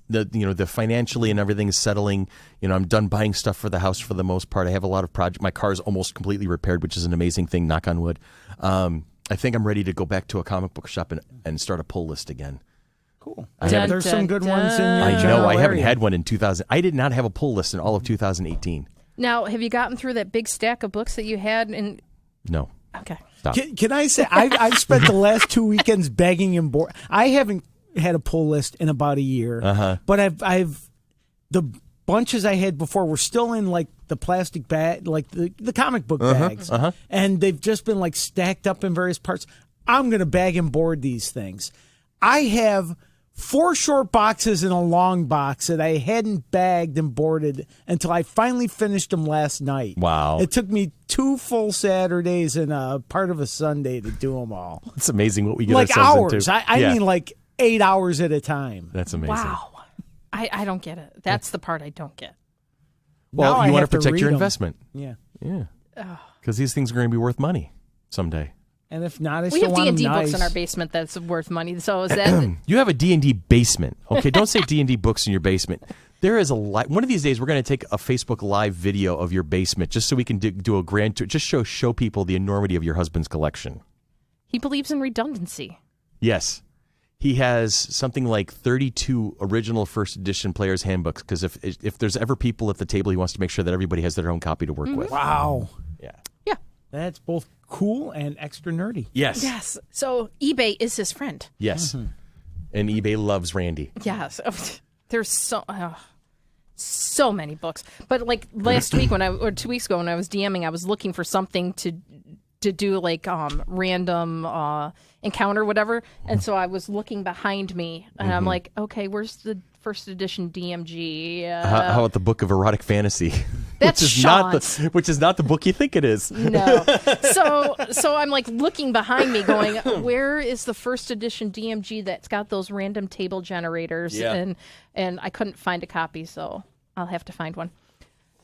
the financially and everything is settling. I'm done buying stuff for the house for the most part. I have a lot of projects. My car is almost completely repaired, which is an amazing thing. Knock on wood. I think I'm ready to go back to a comic book shop and start a pull list again. Cool. There's some good ones in your I know. I haven't had one in 2000. I did not have a pull list in all of 2018. Now, have you gotten through that big stack of books that you had? No. Okay. Stop. Can I say I've spent the last 2 weekends begging and bored. I haven't had a pull list in about a year, but I've the bunches I had before were still in like the plastic bag, like the comic book bags, and they've just been like stacked up in various parts. I'm gonna bag and board these things. I have 4 short boxes and a long box that I hadn't bagged and boarded until I finally finished them last night. Wow. It took me 2 full Saturdays and a part of a Sunday to do them all. It's amazing what we get like ourselves hours. into. I mean like 8 hours at a time. That's amazing. Wow. I don't get it. That's the part I don't get. Well, you want to protect your investment. Yeah. Yeah. Because these things are going to be worth money someday. And if not, I we still have want D&D them books nice. in our basement that's worth money. So is that You have a D&D basement. Okay, don't say D&D books in your basement. There is a lot. One of these days, we're going to take a Facebook Live video of your basement just so we can do a grand tour. Just show people the enormity of your husband's collection. he believes in redundancy? Yes. He has something like 32 original first edition player's handbooks because if there's ever people at the table, he wants to make sure that everybody has their own copy to work with. Wow. Yeah. Yeah. That's both cool and extra nerdy. Yes. Yes. So eBay is his friend. Yes. And eBay loves Randy. Yes. There's so many books. But like last week or 2 weeks ago when I was DMing, I was looking for something to do like random encounter, whatever. And so I was looking behind me and I'm like, okay, where's the first edition DMG? How about the Book of Erotic Fantasy? That's which is not the book you think it is. No. So I'm like looking behind me going, where is the first edition DMG that's got those random table generators? Yeah. And I couldn't find a copy, so I'll have to find one.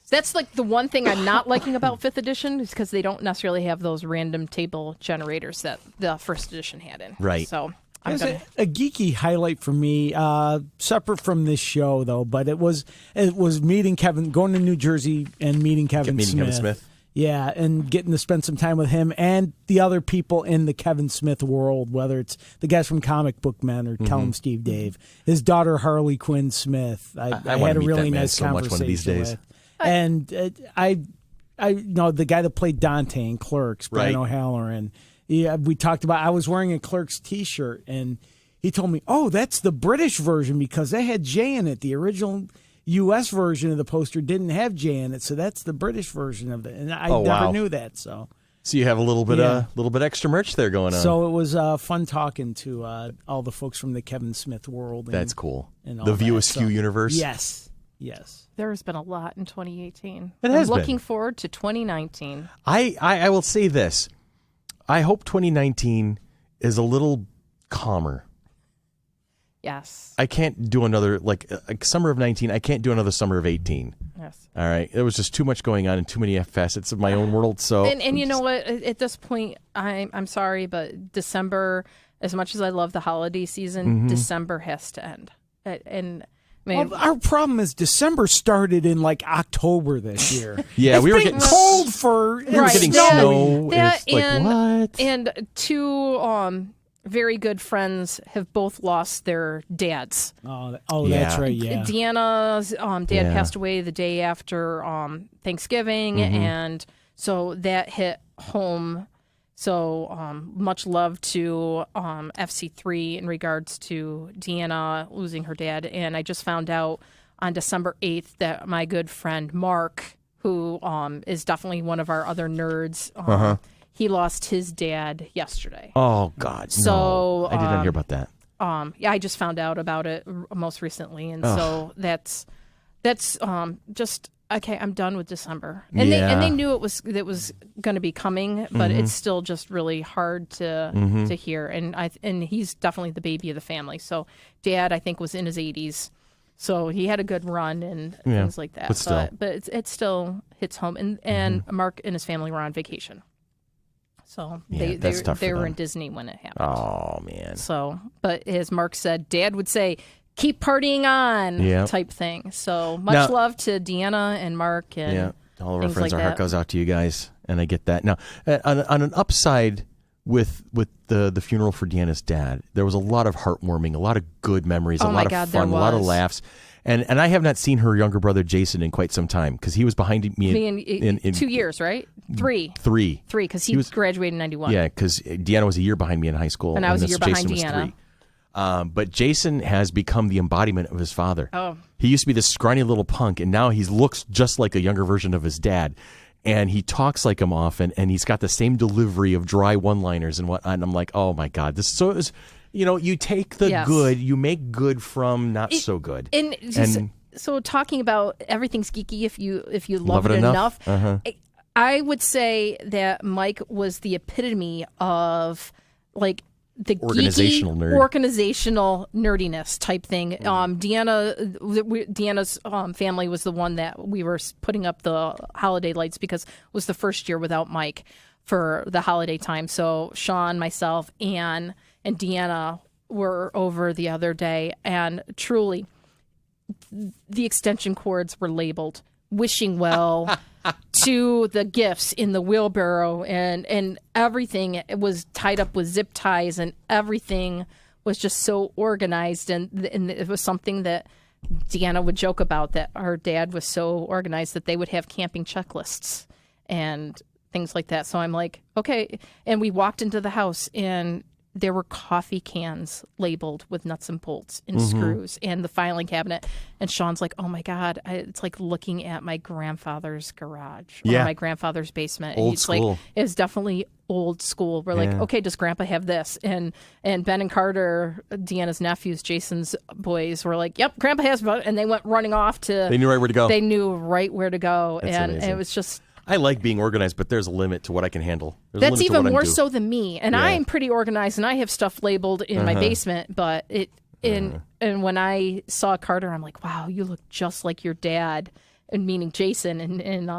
That's like the one thing I'm not liking about 5th edition is because they don't necessarily have those random table generators that the first edition had in. Right. So It was a geeky highlight for me, separate from this show though. But it was meeting Kevin, going to New Jersey and meeting Kevin Smith. Yeah, and getting to spend some time with him and the other people in the Kevin Smith world, whether it's the guys from Comic Book Men or Tell 'em Steve Dave, his daughter Harley Quinn Smith. I had a really nice conversation one of these days. with. And I know the guy that played Dante in Clerks, Brian O'Halloran. Yeah, we talked about. I was wearing a Clerks T-shirt, and he told me, "Oh, that's the British version because they had J in it. The original U.S. version of the poster didn't have J in it, so that's the British version of it." And I never knew that. So you have a little bit extra merch there going on. So it was fun talking to all the folks from the Kevin Smith world. That's cool. And the View Askew universe. Yes. there's been a lot in 2018. I'm looking forward to 2019. I will say this. I hope 2019 is a little calmer. Yes. I can't do another, like summer of 19, I can't do another summer of 18. Yes. All right. There was just too much going on and too many facets of my own world. So And you know what? At this point, I'm sorry, but December, as much as I love the holiday season, December has to end. And I mean, well, our problem is December started in like October this year. Yeah, we were getting cold for we were getting snow. That, and what? And two very good friends have both lost their dads. Oh, that's right. Yeah, Deanna's dad passed away the day after Thanksgiving, and so that hit home. So much love to FC3 in regards to Deanna losing her dad. And I just found out on December 8th that my good friend Mark, who is definitely one of our other nerds, he lost his dad yesterday. Oh, God. So no. I did not hear about that. Yeah, I just found out about it most recently. And so that's just... Okay, I'm done with December, and they knew it was going to be coming, but it's still just really hard to hear. And he's definitely the baby of the family. So Dad, I think, was in his 80s, so he had a good run and things like that. But it still hits home. And Mark and his family were on vacation, so they were in Disney when it happened. Oh man. So, but as Mark said, Dad would say, keep partying on type thing. So much love to Deanna and Mark and all of our friends. Like our heart goes out to you guys, and I get that. Now, on an upside with the funeral for Deanna's dad, there was a lot of heartwarming, a lot of good memories, a lot of fun, a lot of laughs. And I have not seen her younger brother Jason in quite some time because he was behind me in 2 years, right? Three, because he graduated in 91. Yeah, because Deanna was a year behind me in high school. And I was a year behind Jason Deanna. Was 3. But Jason has become the embodiment of his father. Oh. He used to be this scrawny little punk, and now he looks just like a younger version of his dad. And he talks like him often, and he's got the same delivery of dry one-liners and whatnot. And I'm like, oh, my God. You take the good, you make good from not so good. So talking about everything's geeky if you love it enough. I would say that Mike was the epitome of like the organizational nerdiness type thing. Deanna's family was the one that we were putting up the holiday lights because it was the first year without Mike for the holiday time. So Sean, myself, Ann, and Deanna were over the other day, and truly, the extension cords were labeled "Wishing Well" to the gifts in the wheelbarrow, and everything was tied up with zip ties, and everything was just so organized. And it was something that Deanna would joke about, that her dad was so organized that they would have camping checklists and things like that. So I'm like, okay. And we walked into the house, and there were coffee cans labeled with nuts and bolts and screws, and the filing cabinet. And Sean's like, oh, my God, it's like looking at my grandfather's garage or my grandfather's basement. Old school. Like, it's definitely old school. We're like, okay, does Grandpa have this? And Ben and Carter, Deanna's nephews, Jason's boys, were like, yep, Grandpa has it. And they went running off to... They knew right where to go. They knew right where to go. That's and amazing. It was just... I like being organized, but there's a limit to what I can handle. That's even more so than me. And I'm pretty organized, and I have stuff labeled in my basement. But and when I saw Carter, I'm like, wow, you look just like your dad, and meaning Jason. And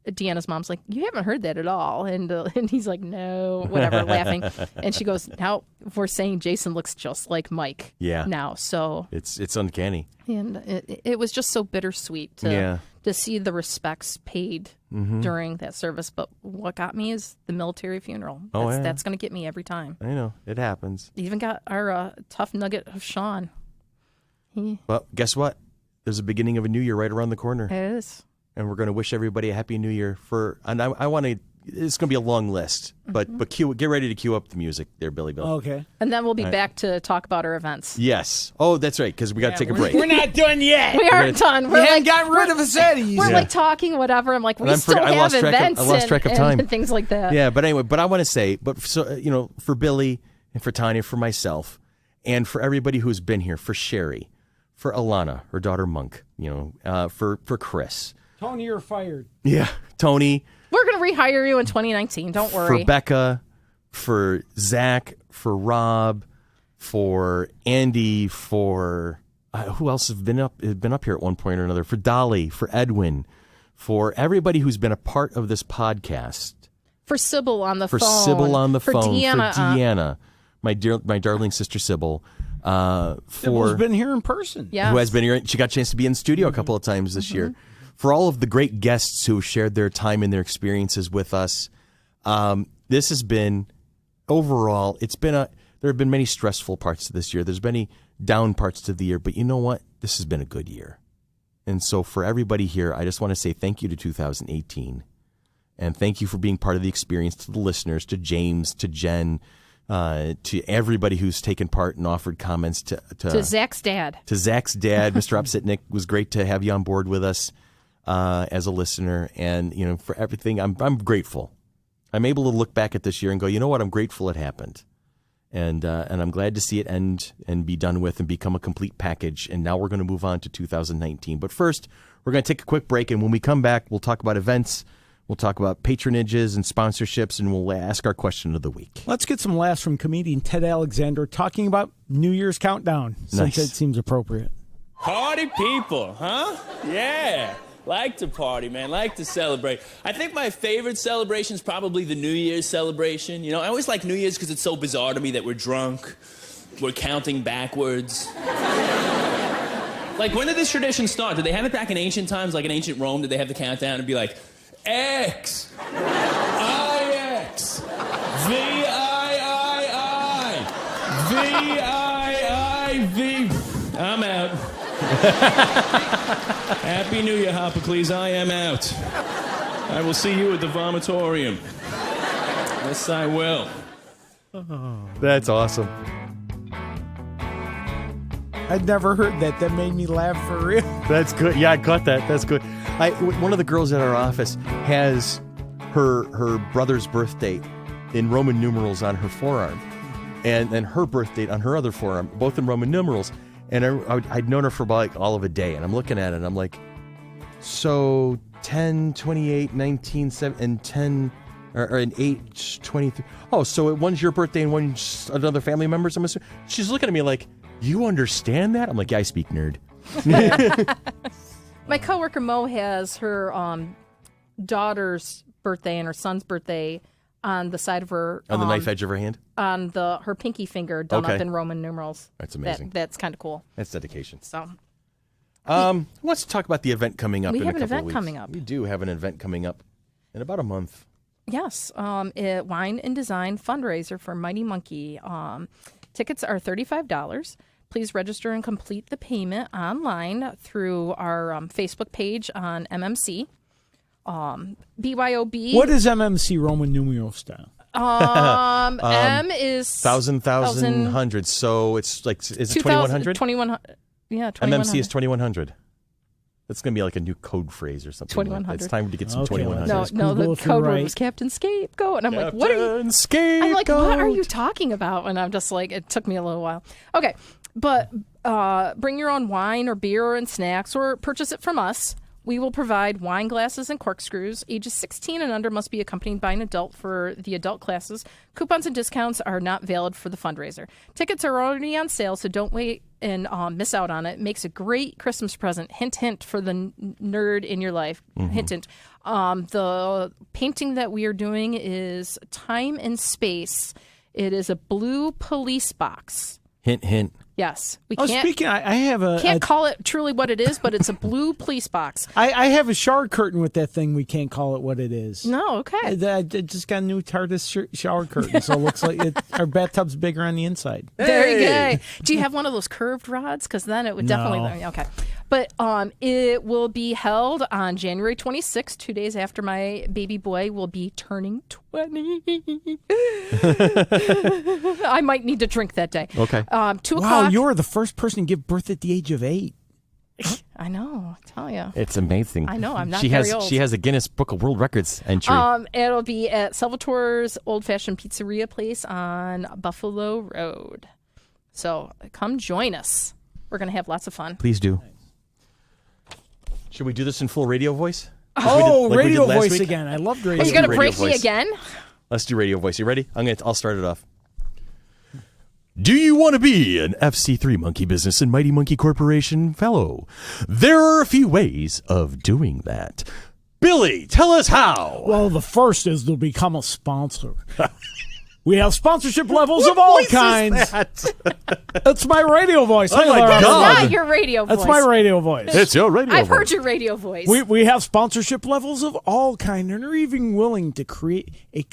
Deanna's mom's like, you haven't heard that at all. And he's like, no, whatever, laughing. And she goes, now we're saying Jason looks just like Mike now. So it's uncanny. And it was just so bittersweet to see the respects paid during that service. But what got me is the military funeral. That's going to get me every time. I know. It happens. Even got our tough nugget of Sean. Well, guess what? There's a beginning of a new year right around the corner. It is. And we're going to wish everybody a happy new year and I want to, it's going to be a long list, but get ready to cue up the music there, Billy Bill. Okay. And then we'll be back to talk about our events. Yes. Oh, that's right, because we got to take a break. We're not done yet. We aren't done. We haven't got rid of us yet. We're like talking whatever. I'm like, we still have events. I lost track of time. And things like that. Yeah, but anyway, I want to say, for Billy and for Tanya, for myself, and for everybody who's been here, for Sherry, for Alana, her daughter Monk, for Chris. Tony, you're fired. Yeah, Tony. We're going to rehire you in 2019. Don't worry. For Becca, for Zach, for Rob, for Andy, for who else has been up here at one point or another? For Dolly, for Edwin, for everybody who's been a part of this podcast. For Sybil on the phone. For Sybil on the phone. Deanna, for Deanna, my darling sister Sybil. Sybil's been here in person. Yeah. Who has been here? She got a chance to be in the studio a couple of times this year. For all of the great guests who shared their time and their experiences with us, this has been, overall, there have been many stressful parts to this year. There's many down parts to the year, but you know what? This has been a good year. And so for everybody here, I just want to say thank you to 2018. And thank you for being part of the experience, to the listeners, to James, to Jen, to everybody who's taken part and offered comments. To Zach's dad. To Zach's dad, Mr. Opsitnik. It was great to have you on board with us. As a listener, and for everything, I'm grateful. I'm able to look back at this year and go, you know what? I'm grateful it happened, and I'm glad to see it end and be done with and become a complete package. And now we're going to move on to 2019. But first, we're going to take a quick break, and when we come back, we'll talk about events, we'll talk about patronages and sponsorships, and we'll ask our question of the week. Let's get some laughs from comedian Ted Alexander talking about New Year's countdown, since it seems appropriate. Party people, huh? Yeah. Like to party, man. Like to celebrate. I think my favorite celebration is probably the New Year's celebration. I always like New Year's because it's so bizarre to me that we're drunk. We're counting backwards. Like, when did this tradition start? Did they have it back in ancient times, like in ancient Rome? Did they have the countdown and be like, X, I-X, V-I-I-I, V-I-I-V. I'm out. Happy New Year, Hoppocles. I am out. I will see you at the vomitorium. Yes, I will. Oh, that's awesome. I'd never heard that. That made me laugh for real. That's good. Yeah, I got that. That's good. One of the girls at our office has her brother's birth date in Roman numerals on her forearm, and her birth date on her other forearm, both in Roman numerals. And I'd known her for about like all of a day, and I'm looking at it, and I'm like, so 10, 28, 19, 7, and 10, or an 8, 23. Oh, so one's your birthday and one's another family member's. I'm assuming. She's looking at me like, you understand that? I'm like, yeah, I speak nerd. My coworker Mo has her daughter's birthday and her son's birthday on the side of her... On the knife edge of her hand? On her pinky finger done up in Roman numerals. That's amazing. That's kind of cool. That's dedication. So, let's talk about the event coming up in a couple of weeks. We have an event coming up. We do have an event coming up in about a month. Yes. Wine and Design fundraiser for Mighty Monkey. Tickets are $35. Please register and complete the payment online through our Facebook page on MMC. BYOB. What is MMC Roman numeral style? M is 1,000. So it's like, is it 2,100? 2,100. Yeah, 2,100. MMC is 2,100. That's going to be like a new code phrase or something. 2,100. It's time to get some Okay, 2,100. No, the code word was Captain Scapegoat. And I'm like, what are you? Scapegoat. I'm like, what are you talking about? And I'm just like, it took me a little while. Okay, but bring your own wine or beer and snacks or purchase it from us. We will provide wine glasses and corkscrews. Ages 16 and under must be accompanied by an adult for the adult classes. Coupons and discounts are not valid for the fundraiser. Tickets are already on sale, so don't wait and miss out on it. Makes a great Christmas present. Hint, hint for the nerd in your life. Mm-hmm. Hint, hint. The painting that we are doing is Time and Space. It is a blue police box. Hint, hint. Yes, we can't. Speaking, I have a. Can't call it truly what it is, but it's a blue police box. I have a shower curtain with that thing. We can't call it what it is. No, okay. I just got a new TARDIS shower curtain, so it looks like our bathtub's bigger on the inside. There you go. Do you have one of those curved rods? Because then it would definitely. Okay. But it will be held on January 26th, 2 days after my baby boy will be turning 20. I might need to drink that day. Okay. 2 o'clock. Wow, you're the first person to give birth at the age of 8. I know. I tell you. It's amazing. I know. I'm not very very old. She has a Guinness Book of World Records entry. It'll be at Salvatore's Old Fashioned Pizzeria place on Buffalo Road. So come join us. We're going to have lots of fun. Please do. Should we do this in full radio voice? Radio voice again. I loved radio. Are you going to break me again? Let's do radio voice. You ready? I'll start it off. Do you want to be an FC3 Monkey Business and Mighty Monkey Corporation fellow? There are a few ways of doing that. Billy, tell us how. Well, the first is to become a sponsor. We have sponsorship levels of all kinds. That's my radio voice. Oh, my God. That's not your radio voice. That's my radio voice. It's your radio I've voice. heard your radio voice. We have sponsorship levels of all kinds and are even willing to create a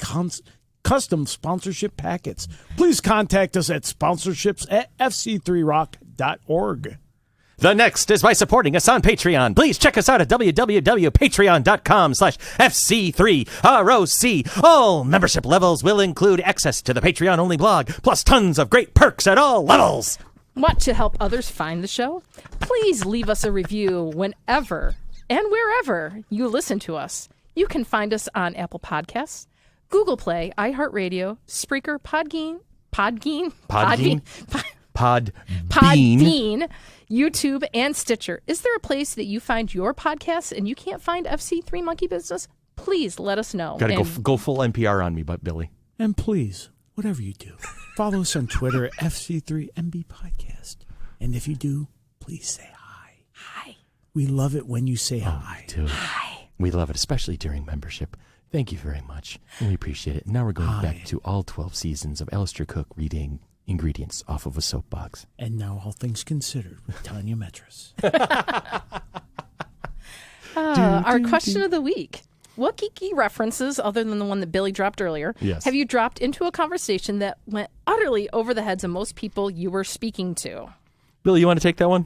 custom sponsorship packets. Please contact us at sponsorships@fc3rock.org. The next is by supporting us on Patreon. Please check us out at www.patreon.com/FC3ROC. All membership levels will include access to the Patreon-only blog, plus tons of great perks at all levels. Want to help others find the show? Please leave us a review whenever and wherever you listen to us. You can find us on Apple Podcasts, Google Play, iHeartRadio, Spreaker, Podbean, YouTube, and Stitcher. Is there a place that you find your podcasts and you can't find FC3 Monkey Business? Please let us know. Got to go full NPR on me, Billy. And please, whatever you do, follow us on Twitter at FC3MB Podcast. And if you do, please say hi. Hi. We love it when you say hi. We do. Hi. We love it, especially during membership. Thank you very much. We appreciate it. Now we're going back to all 12 seasons of Alistair Cook reading ingredients off of a soapbox. And now all things considered with Tanya Metris. Our question of the week. What geeky references, other than the one that Billy dropped earlier, have you dropped into a conversation that went utterly over the heads of most people you were speaking to? Billy, you want to take that one?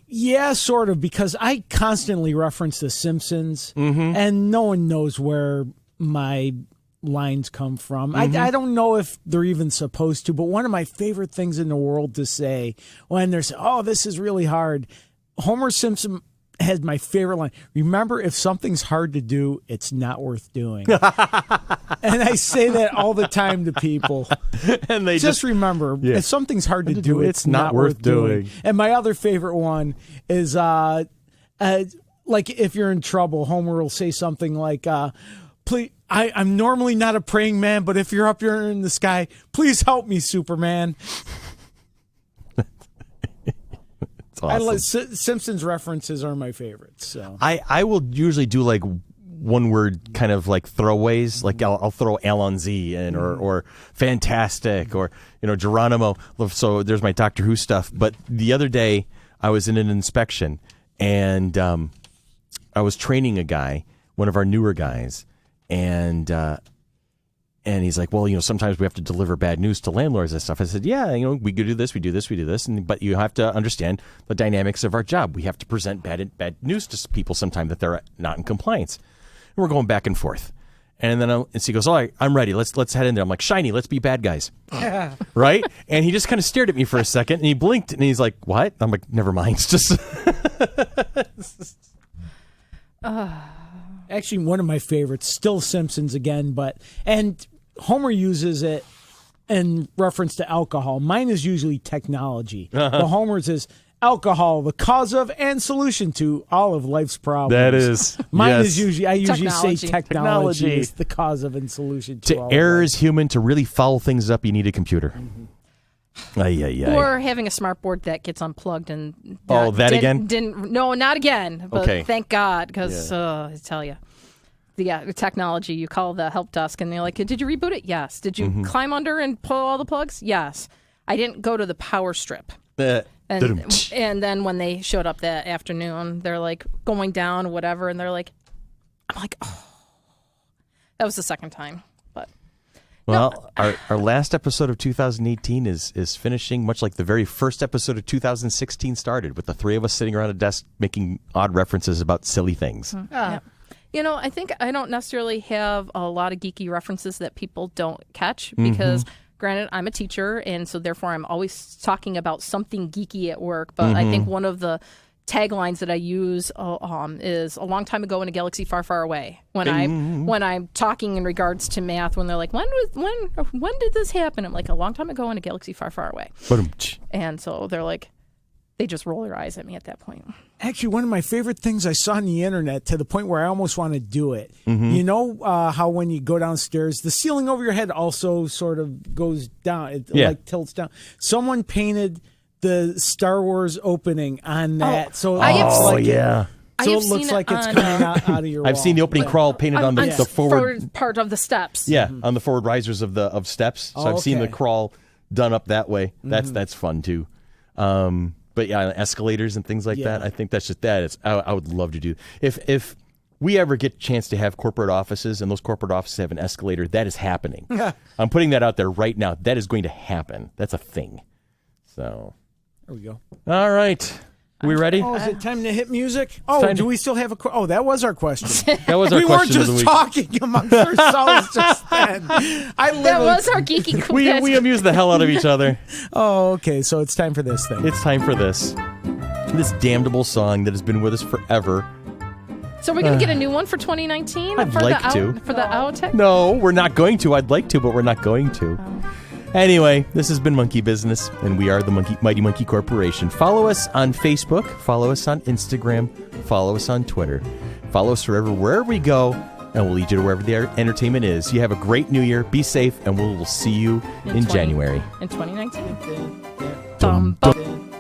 Yeah, sort of, because I constantly reference The Simpsons, and no one knows where my lines come from. I don't know if they're even supposed to, but one of my favorite things in the world to say when they're saying, oh, this is really hard, Homer Simpson has my favorite line. Remember, if something's hard to do, it's not worth doing. And I say that all the time to people. And they just remember, if something's hard to do, it's not worth doing. And my other favorite one is, like, if you're in trouble, Homer will say something like, please, I'm normally not a praying man, but if you're up here in the sky, please help me, Superman. Awesome. Simpsons references are my favorites. So I will usually do like one word kind of like throwaways. Like I'll throw Alonzi in or fantastic or Geronimo. So there's my Doctor Who stuff. But the other day I was in an inspection and I was training a guy, one of our newer guys, and he's like, well, sometimes we have to deliver bad news to landlords and stuff. I said, yeah, we could do this, we do this, but you have to understand the dynamics of our job. We have to present bad news to people sometime that they're not in compliance. And we're going back and forth. And then so he goes, all right, I'm ready. Let's head in there. I'm like, Shiny, let's be bad guys. Yeah. Right? And he just kind of stared at me for a second, and he blinked, and he's like, what? I'm like, never mind. Just Actually, one of my favorites, still Simpsons again, and Homer uses it in reference to alcohol. Mine is usually technology. But Homer's is alcohol, the cause of and solution to all of life's problems. That is. Mine is usually, I usually Technology. say technology is the cause of and solution to all error of is human. To really foul things up, you need a computer. Or having a smart board that gets unplugged and no, not again. But Okay. thank God, because I tell you. The technology, you call the help desk and they're like, did you reboot it? Yes. Did you climb under and pull all the plugs? Yes. I didn't go to the power strip. And then when they showed up that afternoon, they're like going down or whatever, and they're like, I'm like, oh. That was the second time. But well, our last episode of 2018 is finishing much like the very first episode of 2016 started, with the three of us sitting around a desk making odd references about silly things. Yeah. I think I don't necessarily have a lot of geeky references that people don't catch because, granted, I'm a teacher, and so therefore I'm always talking about something geeky at work. But I think one of the taglines that I use is a long time ago in a galaxy far, far away. When I'm talking in regards to math, when they're like, when did this happen? I'm like, a long time ago in a galaxy far, far away. And so they're like, they just roll their eyes at me at that point. Actually, one of my favorite things I saw on the internet, to the point where I almost want to do it. You know how when you go downstairs, the ceiling over your head also sort of goes down. It like tilts down. Someone painted the Star Wars opening on that. So it looks like it's coming out of your wall. I've seen the opening crawl painted on the forward part of the steps. Yeah, on the forward risers of steps. So I've seen the crawl done up that way. That's fun too. But yeah, escalators and things like that. I think that's just that. I would love to do. If we ever get a chance to have corporate offices and those corporate offices have an escalator, that is happening. I'm putting that out there right now. That is going to happen. That's a thing. So there we go. All right. Are we ready? Oh, is it time to hit music? Oh, do we still have a that was our question. That was our question of the week. We weren't just talking amongst ourselves just then. That was our geeky question. We amuse the hell out of each other. Oh, okay. So it's time for this thing. It's time for this. This damnable song that has been with us forever. So we're going to get a new one for 2019? I'd like to. For the outtake? No, we're not going to. I'd like to, but we're not going to. Anyway, this has been Monkey Business, and we are the Mighty Monkey Corporation. Follow us on Facebook. Follow us on Instagram. Follow us on Twitter. Follow us wherever we go, and we'll lead you to wherever the entertainment is. You have a great new year. Be safe, and we'll see you in January. In 2019. Dum, dum.